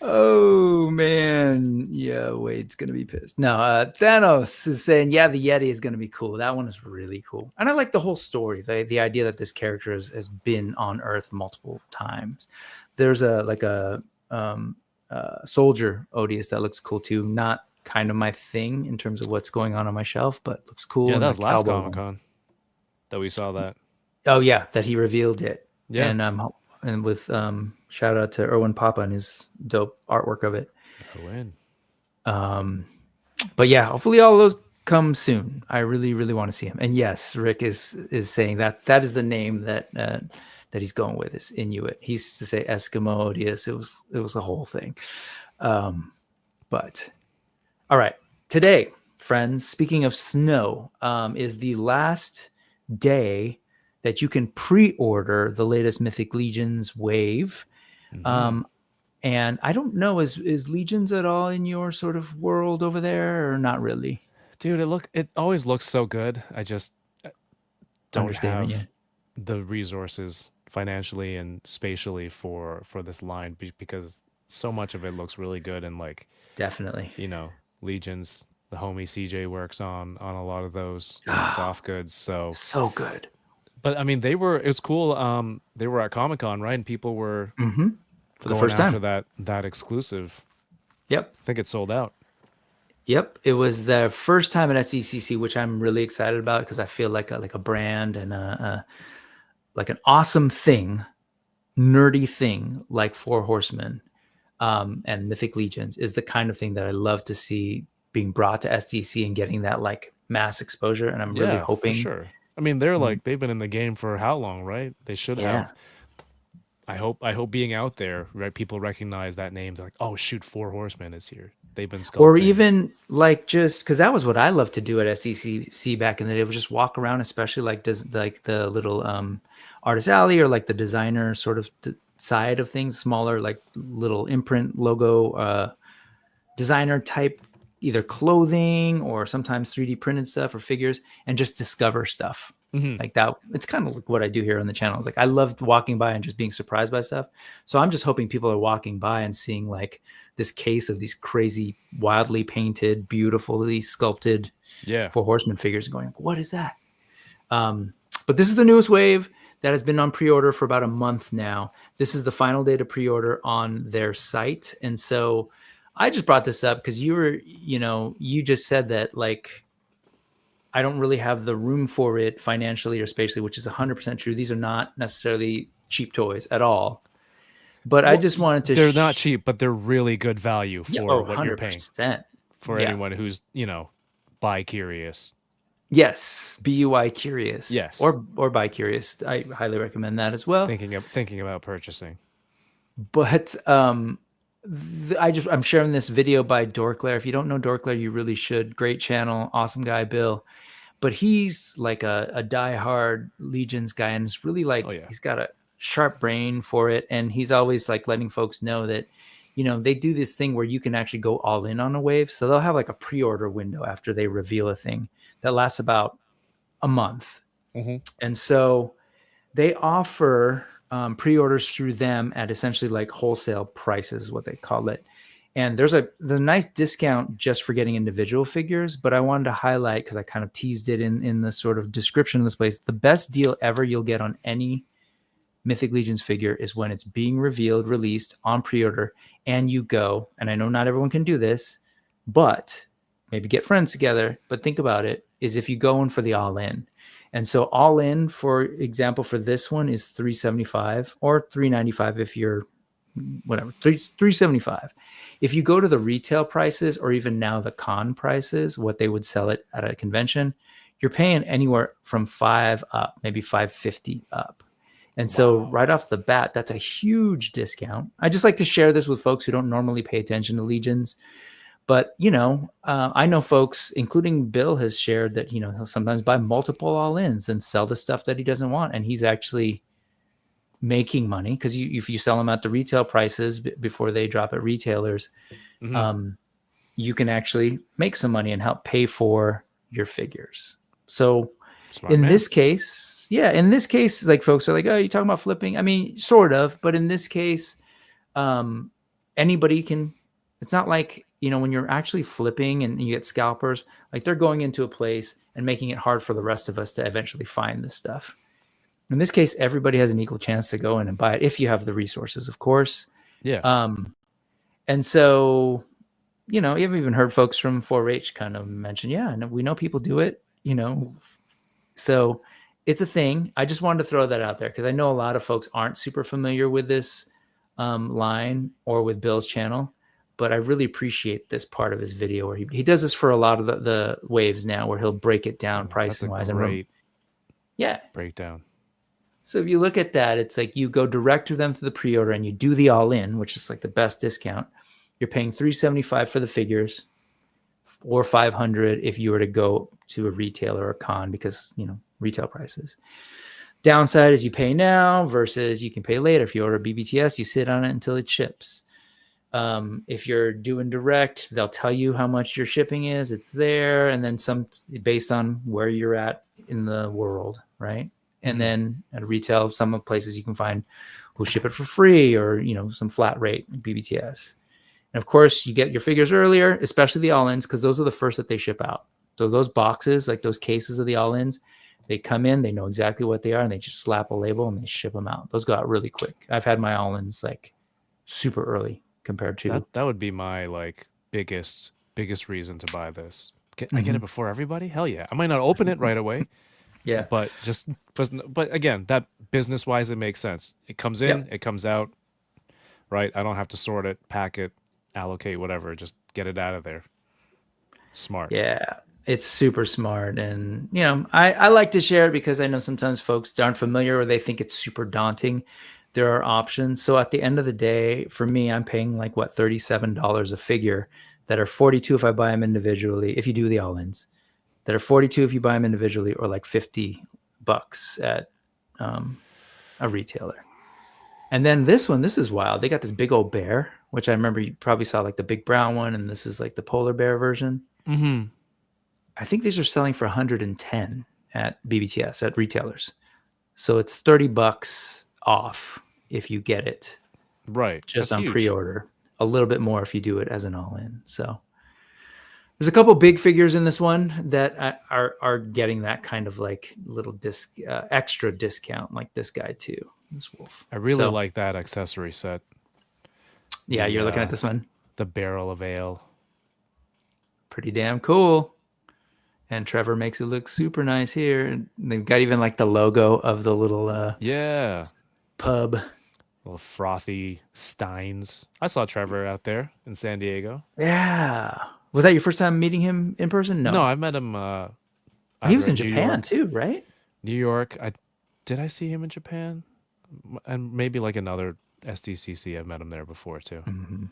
Oh man, yeah, Wade's gonna be pissed. No, Thanos is saying, yeah, the Yeti is gonna be cool. That one is really cool, and I like the whole story. The idea that this character has been on Earth multiple times. There's a soldier Odious that looks cool too. Not kind of my thing in terms of what's going on my shelf, but looks cool. Yeah, that was last Comic-Con that we saw that. Oh yeah, that he revealed it. Yeah, and with shout out to Erwin Papa and his dope artwork of it. But yeah, hopefully all of those come soon. I really, really want to see him. And yes, Rick is saying that is the name that he's going with, is Inuit. He used to say Eskimo Odious. It was a whole thing. But all right, today friends, speaking of snow, is the last day that you can pre-order the latest Mythic Legions wave. And I don't know, is Legions at all in your sort of world over there, or not really? Dude, it always looks so good. I just don't Understatement, have the resources financially and spatially for this line because so much of it looks really good, and like definitely. Legions, the homie CJ works on a lot of those soft goods. So good. But I mean, it was cool. They were at Comic-Con, right? And people were For the going first after time. that exclusive. Yep. I think it sold out. Yep, it was the first time at SDCC, which I'm really excited about because I feel like a brand and like an awesome thing, nerdy thing like Four Horsemen and Mythic Legions is the kind of thing that I love to see being brought to SDC and getting that like mass exposure. And I'm really hoping. For sure. I mean, they've been in the game for how long, right? They should have. I hope being out there, right? People recognize that name. They're like, oh shoot, Four Horsemen is here. They've been sculpting. Or even like just because that was what I loved to do at SDCC back in the day, was just walk around, especially like the little artist alley or like the designer sort of side of things, smaller like little imprint logo designer type, either clothing or sometimes 3D printed stuff or figures, and just discover stuff. Like that. It's kind of like what I do here on the channel. It's like I loved walking by and just being surprised by stuff. So I'm just hoping people are walking by and seeing like this case of these crazy, wildly painted, beautifully sculpted Four Horsemen figures and going, what is that? But this is the newest wave that has been on pre-order for about a month now. This is the final day to pre-order on their site. And so I just brought this up because you just said that like, I don't really have the room for it financially or spatially, which is 100% true. These are not necessarily cheap toys at all. But I just wanted to... They're not cheap, but they're really good value for what 100%. you're paying. For anyone who's, bi-curious. Yes, BUI curious. Yes. Or bi-curious. I highly recommend that as well. Thinking about purchasing. But I'm sharing this video by Dorklair. If you don't know Dorklair, you really should. Great channel, awesome guy, Bill. But he's like a diehard Legions guy, and it's really like he's got a sharp brain for it, and he's always like letting folks know that they do this thing where you can actually go all in on a wave. So they'll have like a pre-order window after they reveal a thing that lasts about a month, and so they offer pre-orders through them at essentially like wholesale prices, what they call it. And there's the nice discount just for getting individual figures. But I wanted to highlight, because I kind of teased it in the sort of description of this place, the best deal ever you'll get on any Mythic Legions figure is when it's being released on pre-order, and you go, and I know not everyone can do this, but maybe get friends together, but think about it, is if you go in for the all-in. And so all in, for example, for this one is $375 or $395 if you're whatever, $375. If you go to the retail prices, or even now the con prices, what they would sell it at a convention, you're paying anywhere from $5 up, maybe $550 up. And so right off the bat, that's a huge discount. I just like to share this with folks who don't normally pay attention to Legions. But, I know folks, including Bill, has shared that, he'll sometimes buy multiple all-ins and sell the stuff that he doesn't want. And he's actually making money, because if you sell them at the retail prices before they drop at retailers, you can actually make some money and help pay for your figures. So this case, like folks are like, oh, you're talking about flipping? I mean, sort of. But in this case, anybody can. It's not like, when you're actually flipping and you get scalpers, like they're going into a place and making it hard for the rest of us to eventually find this stuff. In this case, everybody has an equal chance to go in and buy it if you have the resources, of course. Yeah. And so, you've even heard folks from 4-H kind of mention, we know people do it, So it's a thing. I just wanted to throw that out there because I know a lot of folks aren't super familiar with this line or with Bill's channel. But I really appreciate this part of his video where he does this for a lot of the waves now, where he'll break it down pricing wise. Great breakdown. So if you look at that, it's like you go direct to them to the pre-order and you do the all-in, which is like the best discount. You're paying $375 for the figures, or 500 if you were to go to a retailer or a con, because retail prices. Downside is you pay now versus you can pay later. If you order BBTS, you sit on it until it ships. If you're doing direct, they'll tell you how much your shipping is. It's there, and then some based on where you're at in the world, right? And then at retail, some places you can find who ship it for free, or some flat rate BBTS. And of course, you get your figures earlier, especially the all-ins, because those are the first that they ship out. So those boxes, like those cases of the all-ins, they come in, they know exactly what they are, and they just slap a label and they ship them out. Those go out really quick. I've had my all-ins like super early compared to that would be my like biggest reason to buy this. I get it before everybody? Hell yeah. I might not open it right away. Yeah. But again, that business wise, it makes sense. It comes in, it comes out, right? I don't have to sort it, pack it, allocate, whatever. Just get it out of there. Smart. Yeah. It's super smart. And, I like to share it because I know sometimes folks aren't familiar or they think it's super daunting. There are options. So at the end of the day, for me, I'm paying like $37 a figure that are 42 if I buy them individually, if you do the all-ins, that are 42 if you buy them individually, or like $50 at a retailer. And then this is wild. They got this big old bear, which I remember you probably saw like the big brown one, and this is like the polar bear version. Mm-hmm. I think these are selling for 110 at BBTS at retailers. So it's $30 off if you get it right just That's on huge. pre-order. A little bit more if you do it as an all-in. So there's a couple big figures in this one that are getting that kind of like little extra discount, like this guy too, this wolf. I really like that accessory set. Yeah, you're looking at this one. The barrel of ale. Pretty damn cool. And Trevor makes it look super nice here. And they've got even like the logo of the little pub. Little frothy steins. I saw Trevor out there in San Diego. Yeah. Was that your first time meeting him in person? No, I met him. He was in Japan too, right? New York. Did I see him in Japan? And maybe like another SDCC. I've met him there before too. Mm-hmm.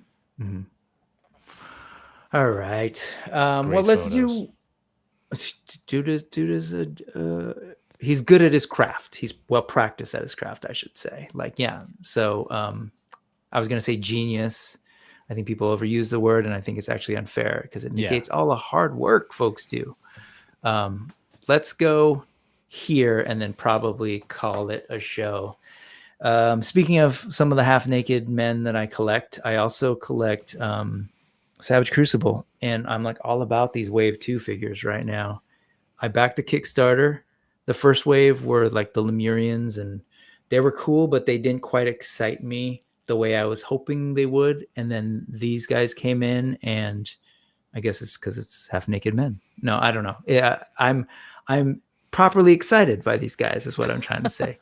Mm-hmm. All right. Well, let's do. Dude is he's good at his craft. He's well practiced at his craft, I should say. So I was gonna say genius. I think people overuse the word, and I think it's actually unfair because it negates all the hard work folks do. Let's go here and then probably call it a show. Speaking of some of the half-naked men that I collect, I also collect Savage Crucible, and I'm like all about these Wave 2 figures right now. I backed the Kickstarter. The first wave were like the Lemurians, and they were cool, but they didn't quite excite me the way I was hoping they would. And then these guys came in, and I guess it's because it's half-naked men. No, I don't know. Yeah, I'm properly excited by these guys is what I'm trying to say.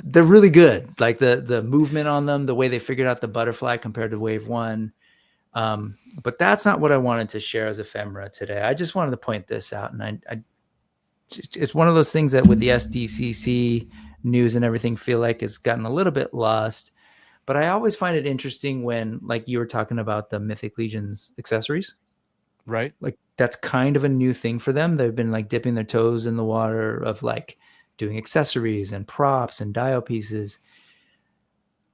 They're really good. Like the movement on them, the way they figured out the butterfly compared to Wave 1. But that's not what I wanted to share as ephemera today. I just wanted to point this out, and it's one of those things that with the SDCC news and everything feel like it's gotten a little bit lost. But I always find it interesting when, like you were talking about the Mythic Legions accessories, right? Like that's kind of a new thing for them. They've been like dipping their toes in the water of like doing accessories and props and dial pieces.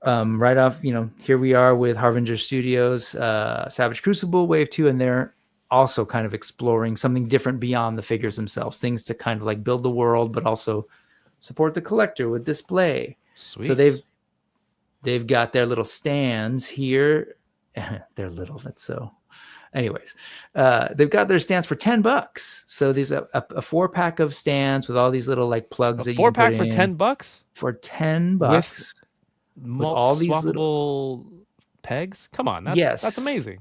Right off, here we are with Harbinger Studios, Savage Crucible Wave 2, and they're also kind of exploring something different beyond the figures themselves, things to kind of like build the world, but also support the collector with display. Sweet. So they've got their little stands here. They're little, that's so. Anyways, they've got their stands for $10. So these a 4-pack of stands with all these little like plugs. A 4-pack for $10? For $10. With all these swappable pegs? Come on, that's amazing.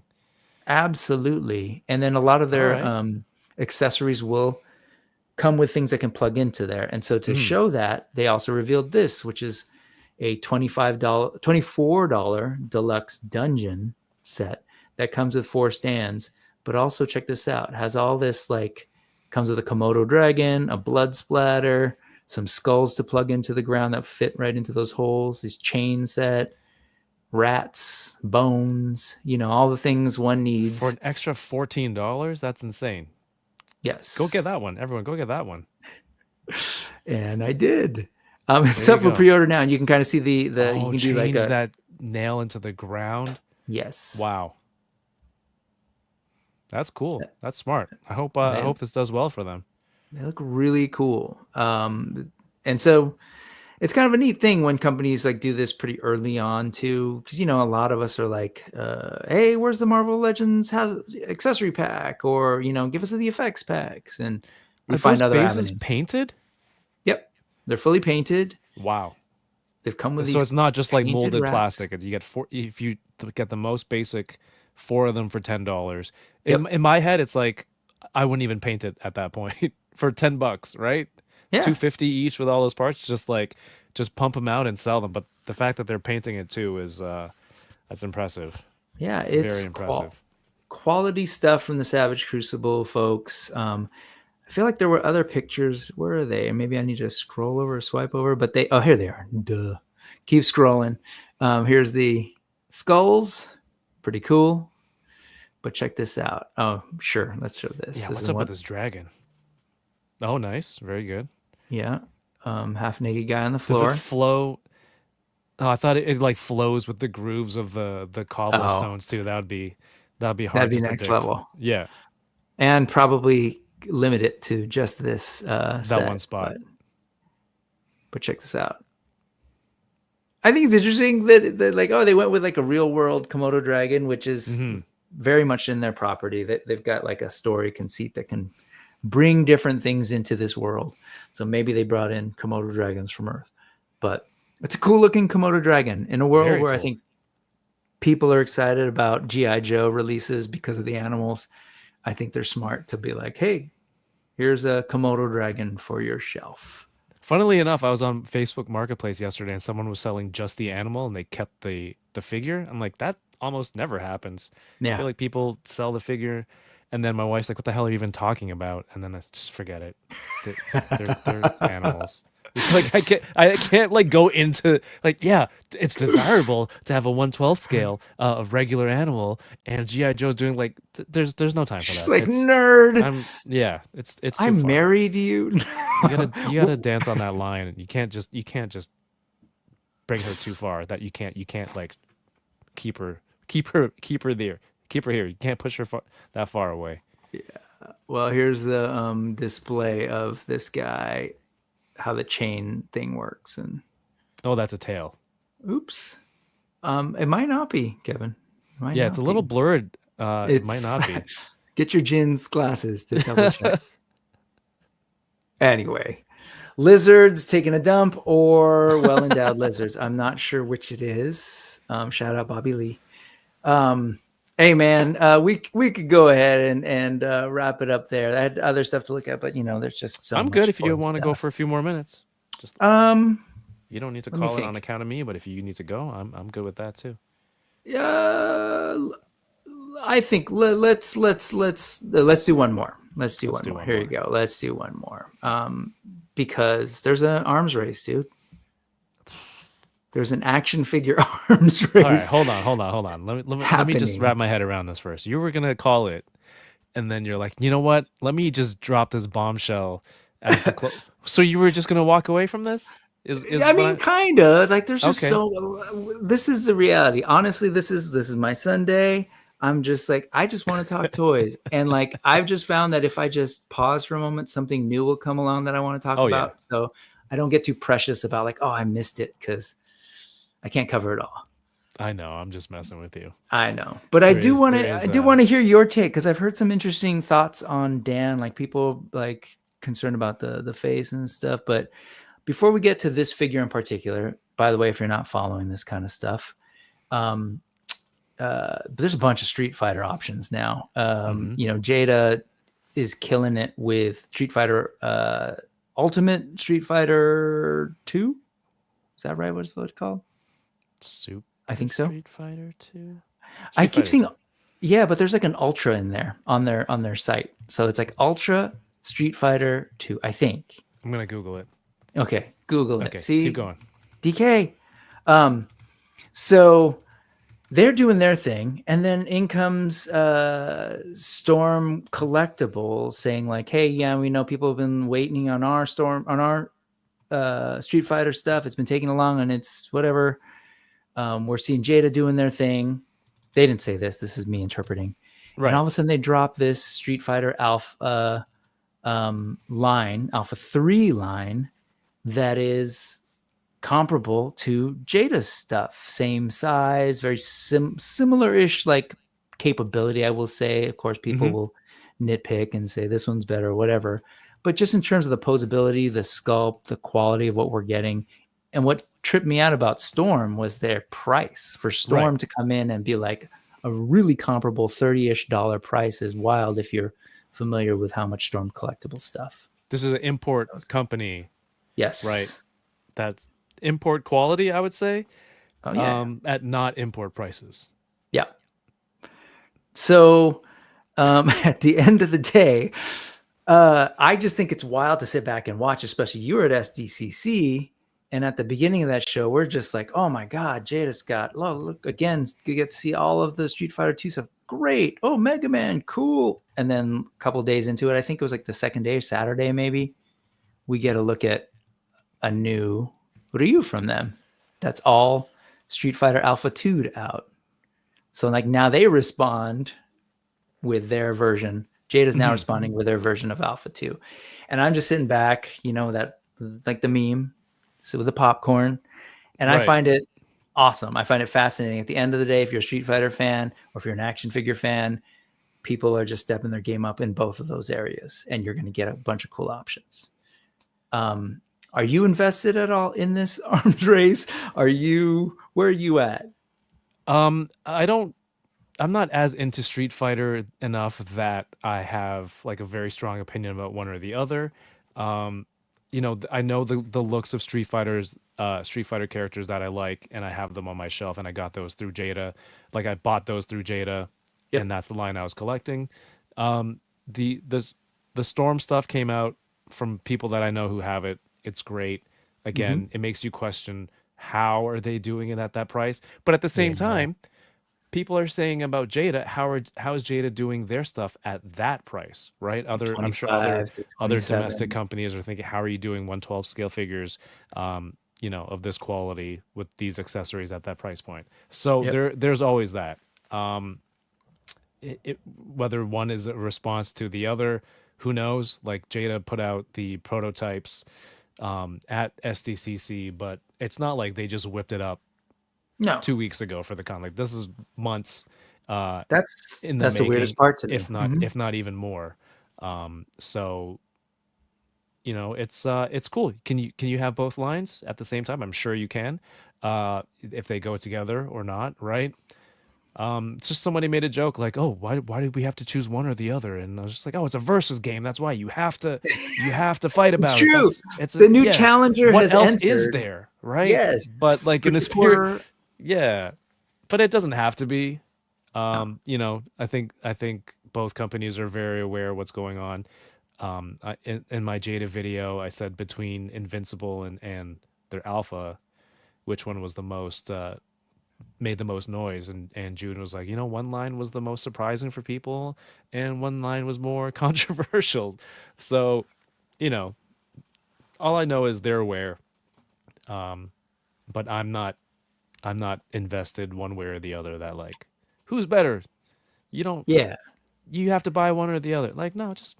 Absolutely. And then a lot of their accessories will come with things that can plug into there. And so to show that, they also revealed this, which is a $24 deluxe dungeon set that comes with 4 stands. But also check this out. It has all this comes with a Komodo dragon, a blood splatter, some skulls to plug into the ground that fit right into those holes, this chain set, rats, bones, all the things one needs. For an extra $14? That's insane. Yes. Go get that one. Everyone, go get that one. And I did. It's up for pre-order now, and you can kind of see the you can change do like that nail into the ground. Yes. Wow. That's cool. That's smart. I hope this does well for them. They look really cool. And so it's kind of a neat thing when companies like do this pretty early on too, because a lot of us are like, hey, where's the Marvel Legends accessory pack, or give us the effects packs, and we find other bases avenues. Painted? Yep, they're fully painted. Wow. They've come with so it's not just like molded wraps. plastic. You get if you get the most basic 4 of them for $10. In my head, it's like I wouldn't even paint it at that point for $10, right? Yeah. $2.50 each with all those parts. Just pump them out and sell them. But the fact that they're painting it too is that's impressive. Yeah, it's very impressive. Quality stuff from the Savage Crucible folks. I feel like there were other pictures. Where are they? Maybe I need to scroll over or swipe over, but here they are. Duh. Keep scrolling. Here's the skulls. Pretty cool. But check this out. Oh, sure. Let's show this. Yeah, what's up with this dragon? Oh, nice. Very good. Yeah. Half naked guy on the floor. Does it flow? Oh, I thought it like flows with the grooves of the cobblestones too. That'd be hard to predict. Next level. Yeah. And probably limit it to just this that one spot. But check this out. I think it's interesting that they went with like a real world Komodo dragon, which is very much in their property. They've got like a story conceit that can bring different things into this world. So maybe they brought in Komodo dragons from Earth, but it's a cool looking Komodo dragon in a world where I think people are excited about G.I. Joe releases because of the animals. I think they're smart to be like, hey, here's a Komodo dragon for your shelf. Funnily enough, I was on Facebook Marketplace yesterday and someone was selling just the animal and they kept the figure. I'm like, that almost never happens. Yeah. I feel like people sell the figure and then my wife's like, what the hell are you even talking about? And then I just forget it. They're animals. Like I can't like go into like, yeah, it's desirable to have a 1/12 scale of regular animal, and G.I. Joe's doing like there's no time for that. She's like, nerd. It's too I'm far. married you. You gotta dance on that line. You can't just bring her too far. That you can't like keep her there. Keep her here. You can't push her that far away. Yeah. Well, here's the display of this guy, how the chain thing works, and that's a tail. Oops. It might not be, Kevin. It's a little blurred. It might not be. Get your Jin's glasses to double check. Anyway, lizards taking a dump or well-endowed lizards. I'm not sure which it is. Shout out Bobby Lee. Hey man, we could go ahead and wrap it up there. I had other stuff to look at, but there's just so I'm much good if you want to stuff. go for a few more minutes. Just you don't need to call it on account of me, but if you need to go, I'm good with that too. Yeah, I think let's do one more. Let's do one more. Here you go. Let's do one more. Because there's an arms race, dude. There's an action figure arms race. All right, hold on. Let me just wrap my head around this first. You were gonna call it, and then you're like, you know what? Let me just drop this bombshell at the So you were just gonna walk away from this? Kinda. Like, there's just this is the reality. Honestly, this is my Sunday. I'm just like, I just want to talk toys, and like I've just found that if I just pause for a moment, something new will come along that I want to talk about. Yeah. So I don't get too precious about like, I missed it, because I can't cover it all. I know. I'm just messing with you. I know, but I do want to hear your take, because I've heard some interesting thoughts on Dan, like people like concerned about the face and stuff. But before we get to this figure in particular, by the way, if you're not following this kind of stuff, there's a bunch of Street Fighter options now. Jada is killing it with Street Fighter Ultimate Street Fighter 2. Is that right? What's it called? I think so. Street Fighter 2. I keep seeing, but there's like an Ultra in there on their site. So it's like Ultra Street Fighter 2, I think. I'm gonna Google it. Okay, Google it. Okay, see, keep going. DK. So they're doing their thing, and then in comes Storm Collectible saying like, "Hey, yeah, we know people have been waiting on our Street Fighter stuff. It's been taking along, and it's whatever. We're seeing Jada doing their thing." They didn't say this. This is me interpreting. Right. And all of a sudden, they drop this Street Fighter Alpha line, Alpha 3 line, that is comparable to Jada's stuff. Same size, very similar-ish like capability, I will say. Of course, people will nitpick and say this one's better or whatever. But just in terms of the posability, the sculpt, the quality of what we're getting, and what tripped me out about Storm was their price. For Storm to come in and be like a really comparable $30-ish price is wild if you're familiar with how much Storm collectible stuff. This is an import company. Yes. Right. That's import quality, I would say. Oh, yeah. At not import prices. Yeah. So at the end of the day, I just think it's wild to sit back and watch, especially you were at SDCC. And at the beginning of that show, we're just like, oh my God, Jada's got, look, again, you get to see all of the Street Fighter 2 stuff. Great. Oh, Mega Man, cool. And then a couple days into it, I think it was like the second day, Saturday maybe, we get a look at a new Ryu from them. That's all Street Fighter Alpha 2'd out. So like now they respond with their version. Jada's now responding with their version of Alpha 2. And I'm just sitting back, that like the meme, so with the popcorn. And I find it awesome. I find it fascinating. At the end of the day, if you're a Street Fighter fan or if you're an action figure fan, people are just stepping their game up in both of those areas, and you're going to get a bunch of cool options. Are you invested at all in this arms race? Where are you at? I'm not as into Street Fighter enough that I have like a very strong opinion about one or the other. I know the looks of Street Fighter characters that I like, and I have them on my shelf, and I got those through Jada. Like I bought those through Jada, and that's the line I was collecting. The Storm stuff came out from people that I know who have it. It's great. Again, it makes you question how are they doing it at that price? But at the same time, people are saying about Jada, how is Jada doing their stuff at that price, right? I'm sure other domestic companies are thinking, how are you doing 1/12 scale figures, of this quality with these accessories at that price point? So there's always that. Whether one is a response to the other, who knows? Like Jada put out the prototypes at SDCC, but it's not like they just whipped it up 2 weeks ago for the con. Like this is months. That's in the making, the weirdest part to me. if not even more. So it's cool. Can you have both lines at the same time? I'm sure you can, if they go together or not, right? It's just somebody made a joke like, oh, why did we have to choose one or the other? And I was just like, oh, it's a versus game. That's why you have to fight about it's true. it. It's the new challenger what has else entered. is there, right? Yes. But like in the spirit, but it doesn't have to be. I think both companies are very aware of what's going on. In my Jada video, I said between Invincible and their Alpha, which one was the most made the most noise, and June was like, one line was the most surprising for people and one line was more controversial. So all I know is they're aware, but I'm not invested one way or the other that like who's better. You have to buy one or the other. Like, no, just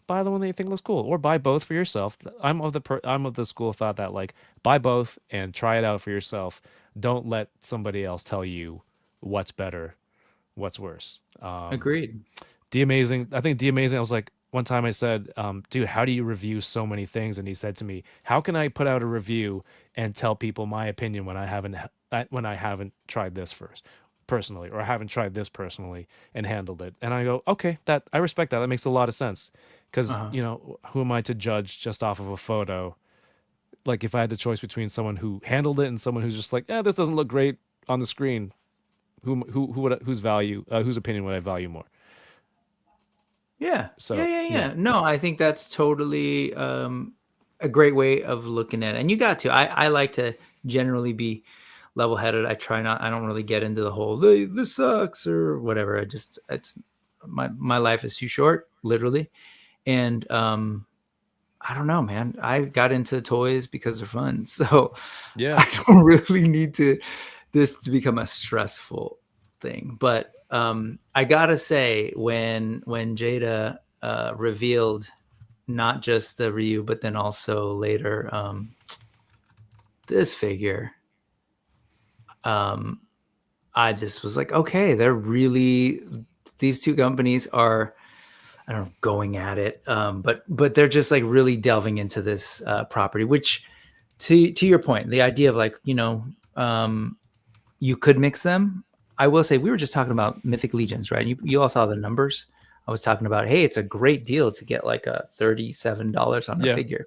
buy the one that you think looks cool, or buy both for yourself. I'm of the school of thought that like buy both and try it out for yourself. Don't let somebody else tell you what's better, what's worse. Agreed. D-Amazing. I think D-Amazing, I was like, one time I said, dude, how do you review so many things? And he said to me, how can I put out a review and tell people my opinion when I haven't tried this first personally, or I haven't tried this personally and handled it? And I go, okay, I respect that. That makes a lot of sense. Because, who am I to judge just off of a photo? Like if I had the choice between someone who handled it and someone who's just like, this doesn't look great on the screen, whose opinion would I value more? Yeah. So yeah. No, I think that's totally a great way of looking at it. And you got to. I like to generally be level-headed. I don't really get into the whole this sucks or whatever. It's my life is too short, literally. And I don't know, man. I got into toys because they're fun. So Yeah. I don't really need this to become a stressful thing. But I gotta say, when Jada revealed not just the Ryu, but then also later this figure, I just was like, okay, these two companies are, I don't know, going at it, but they're just like really delving into this property, which to your point, the idea of like, you could mix them. I will say, we were just talking about Mythic Legions, right? You all saw the numbers. I was talking about, hey, it's a great deal to get like a $37 on a figure.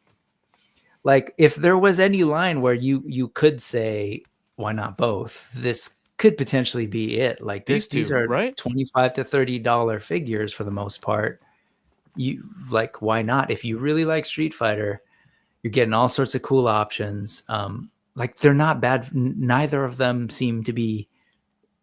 Like, if there was any line where you could say, why not both? This could potentially be it. Like these are right? $25 to $30 figures for the most part. You like, why not? If you really like Street Fighter, you're getting all sorts of cool options. Like, they're not bad. Neither of them seem to be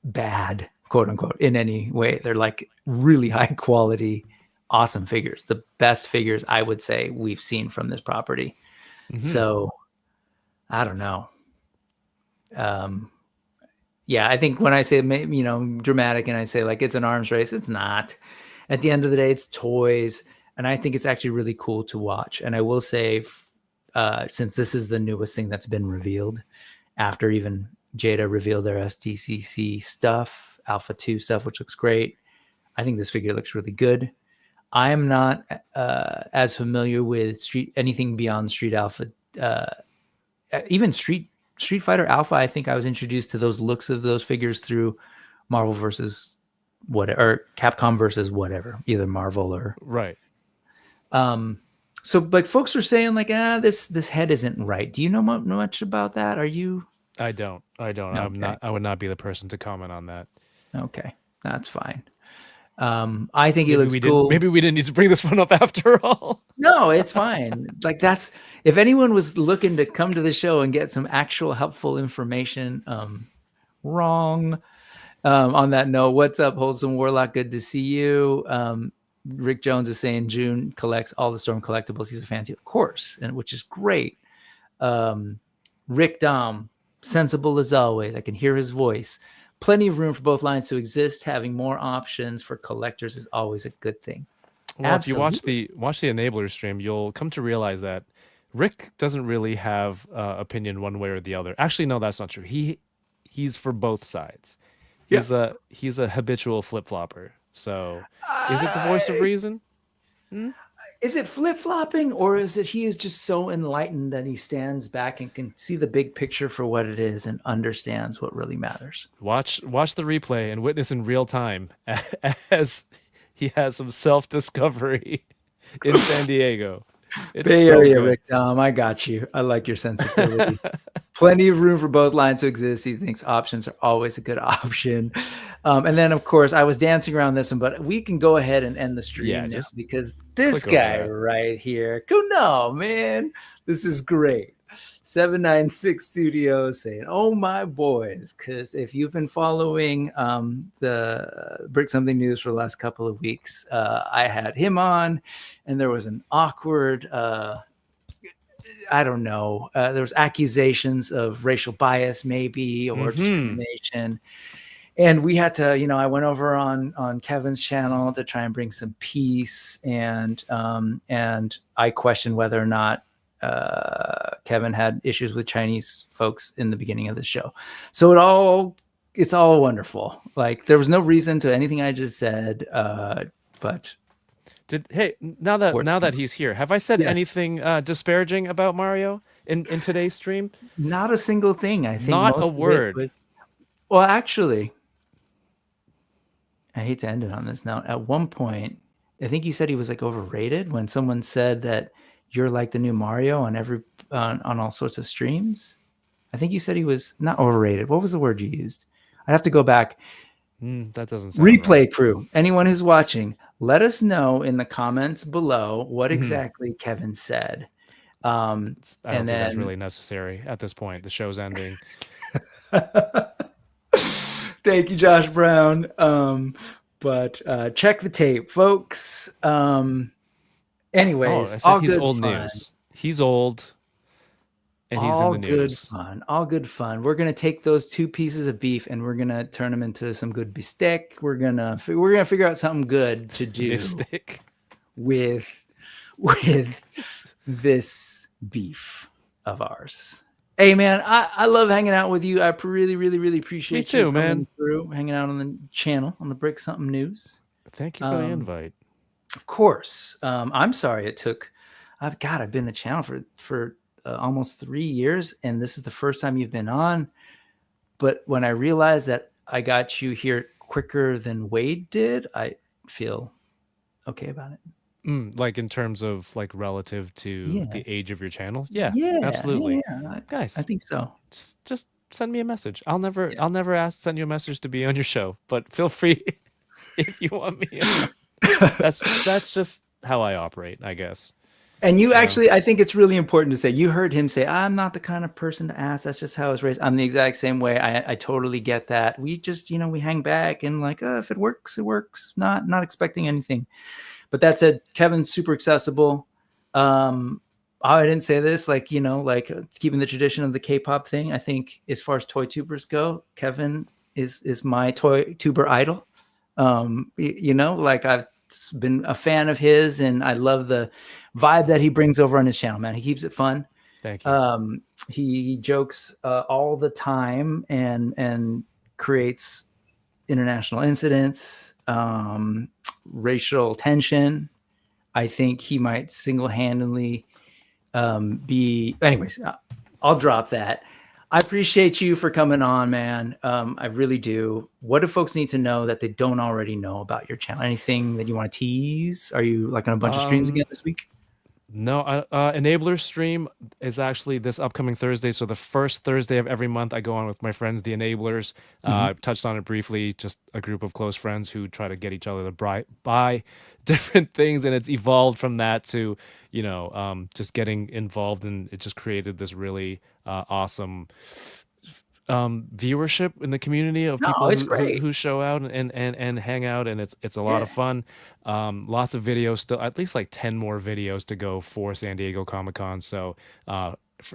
bad, quote unquote, in any way. They're like really high quality, awesome figures. The best figures I would say we've seen from this property. So I don't know. Yeah, I think when I say, dramatic and I say like it's an arms race, it's not. At the end of the day, it's toys. And I think it's actually really cool to watch. And I will say, since this is the newest thing that's been revealed after even Jada revealed their SDCC stuff, Alpha 2 stuff, which looks great. I think this figure looks really good. I am not as familiar with anything beyond Street Alpha, even Street Fighter Alpha. I think I was introduced to those looks of those figures through Marvel versus whatever, or Capcom versus whatever, either Marvel or right. So like folks are saying like, this head isn't right. Do you know much about that? Are you? I don't. Okay. I would not be the person to comment on that. Okay, that's fine. I think it looks cool. Maybe we didn't need to bring this one up after all. No, it's fine. Like, if anyone was looking to come to the show and get some actual helpful information, wrong. On that note, what's up, Wholesome Warlock? Good to see you. Rick Jones is saying June collects all the Storm collectibles. He's a fan too, of course, and which is great. Rick Dom, sensible as always. I can hear his voice. Plenty of room for both lines to exist. Having more options for collectors is always a good thing. Well, Absolutely. if you watch the Enabler stream, you'll come to realize that Rick doesn't really have opinion one way or the other. Actually, no, that's not true. He's for both sides. He's a habitual flip-flopper. So, is it the voice of reason? Is it flip-flopping, or is it he is just so enlightened that he stands back and can see the big picture for what it is and understands what really matters? Watch the replay and witness in real time as he has some self-discovery in San Diego. It's Bay so Area, good. Rick Dom. I got you. I like your sensibility. Plenty of room for both lines to exist. He thinks options are always a good option. And then, of course, I was dancing around this one, but we can go ahead and end the stream now, because this guy right here, no, man, this is great. 796 Studios saying, oh, my boys, because if you've been following the Brick Something News for the last couple of weeks, I had him on, and there was an awkward I don't know. There was accusations of racial bias, maybe, or discrimination. And we had to, I went over on Kevin's channel to try and bring some peace. And I questioned whether or not Kevin had issues with Chinese folks in the beginning of the show. So it's all wonderful. Like, there was no reason to anything I just said, but. Now that he's here, have I said anything disparaging about Mario in today's stream? Not a single thing. I think not a word. Well, actually, I hate to end it on this now. At one point, I think you said he was like overrated when someone said that you're like the new Mario on all sorts of streams. I think you said he was not overrated. What was the word you used? I'd have to go back. That doesn't sound Replay right. Crew, anyone who's watching, let us know in the comments below what exactly Kevin said. I don't think that's really necessary at this point. The show's ending. Thank you, Josh Brown. But check the tape, folks. Anyways, I said all he's good old fun. news. He's old, and he's in the news. All good fun. We're gonna take those 2 pieces of beef and we're gonna turn them into some good bistec. We're gonna figure out something good to do Beef stick. with this beef of ours. Hey man, I love hanging out with you. I really appreciate you coming through, hanging out on the channel on the Brick Something News. Thank you for the invite. Of course. I'm sorry it took. I've been in the channel for almost 3 years, and this is the first time you've been on. But when I realized that I got you here quicker than Wade did, I feel okay about it. Like in terms of like relative to the age of your channel. Yeah, absolutely. Yeah. Guys, I think so. Just send me a message. I'll never send you a message to be on your show, but feel free if you want me. That's just how I operate, I guess. And you actually, I think it's really important to say, you heard him say, I'm not the kind of person to ask. That's just how I was raised. I'm the exact same way. I totally get that. We just, we hang back and like, if it works, it works. Not expecting anything. But that said, Kevin's super accessible. I didn't say this, like keeping the tradition of the K-pop thing. I think as far as toy tubers go, Kevin is my toy tuber idol. Like I've been a fan of his, and I love the vibe that he brings over on his channel, man. He keeps it fun. Thank you. He jokes all the time and creates international incidents, racial tension. I think he might single-handedly be. Anyways, I'll drop that. I appreciate you for coming on, man. I really do. What do folks need to know that they don't already know about your channel? Anything that you want to tease? Are you like on a bunch of streams again this week? No, Enabler stream is actually this upcoming Thursday. So the first Thursday of every month, I go on with my friends, the Enablers. I touched on it briefly, just a group of close friends who try to get each other to buy different things. And it's evolved from that to, just getting involved. And it just created this really awesome viewership in the community of people who show out and hang out, and it's a lot of fun. Lots of videos still, at least like 10 more videos to go for San Diego Comic-Con. So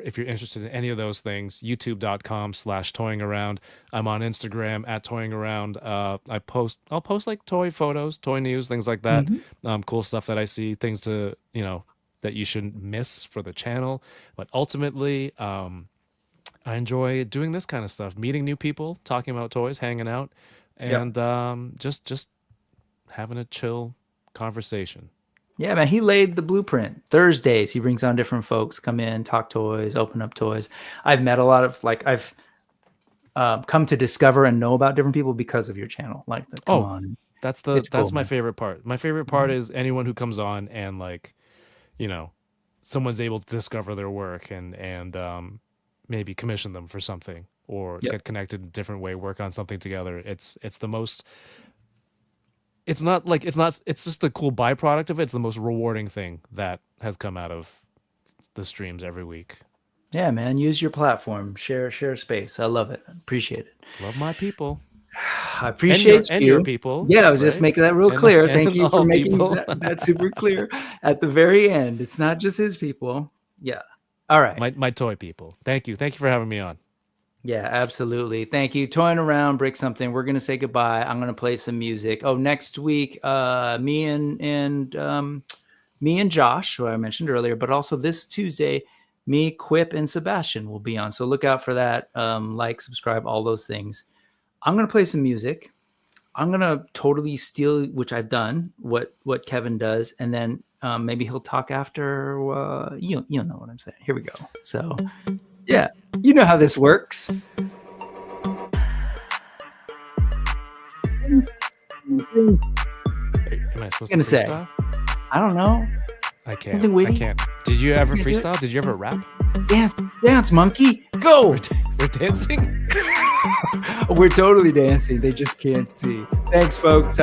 if you're interested in any of those things, youtube.com/toyingaround. I'm on Instagram @toyingaround. I'll post like toy photos, toy news, things like that. Cool stuff that I see, things to that you shouldn't miss for the channel. But ultimately, I enjoy doing this kind of stuff, meeting new people, talking about toys, hanging out, and just having a chill conversation. Yeah, man, he laid the blueprint. Thursdays, he brings on different folks, come in, talk toys, open up toys. I've met a lot of, I've come to discover and know about different people because of your channel. That's cool, my favorite part. My favorite part is anyone who comes on and someone's able to discover their work and maybe commission them for something or get connected in a different way, work on something together. It's the most, it's just the cool byproduct of it. It's the most rewarding thing that has come out of the streams every week. Yeah, man, use your platform, share space. I love it. Appreciate it. Love my people. I appreciate and your people. Yeah, I was just making that real clear. Thank you for making that super clear at the very end. It's not just his people. Yeah. All right. My toy people. Thank you. Thank you for having me on. Yeah, absolutely. Thank you. Toying around, Brick Something. We're going to say goodbye. I'm going to play some music. Oh, next week, me and Josh, who I mentioned earlier, but also this Tuesday, me, Quip, and Sebastian will be on. So look out for that. Like, subscribe, all those things. I'm going to play some music. I'm going to totally steal, which I've done, what Kevin does, and then maybe he'll talk after. You know what I'm saying. Here we go. So, yeah, you know how this works. Hey, am I supposed to freestyle? I don't know. I can't. Did you ever freestyle? Did you ever rap? Dance, monkey, go! We're dancing? We're totally dancing. They just can't see. Thanks, folks.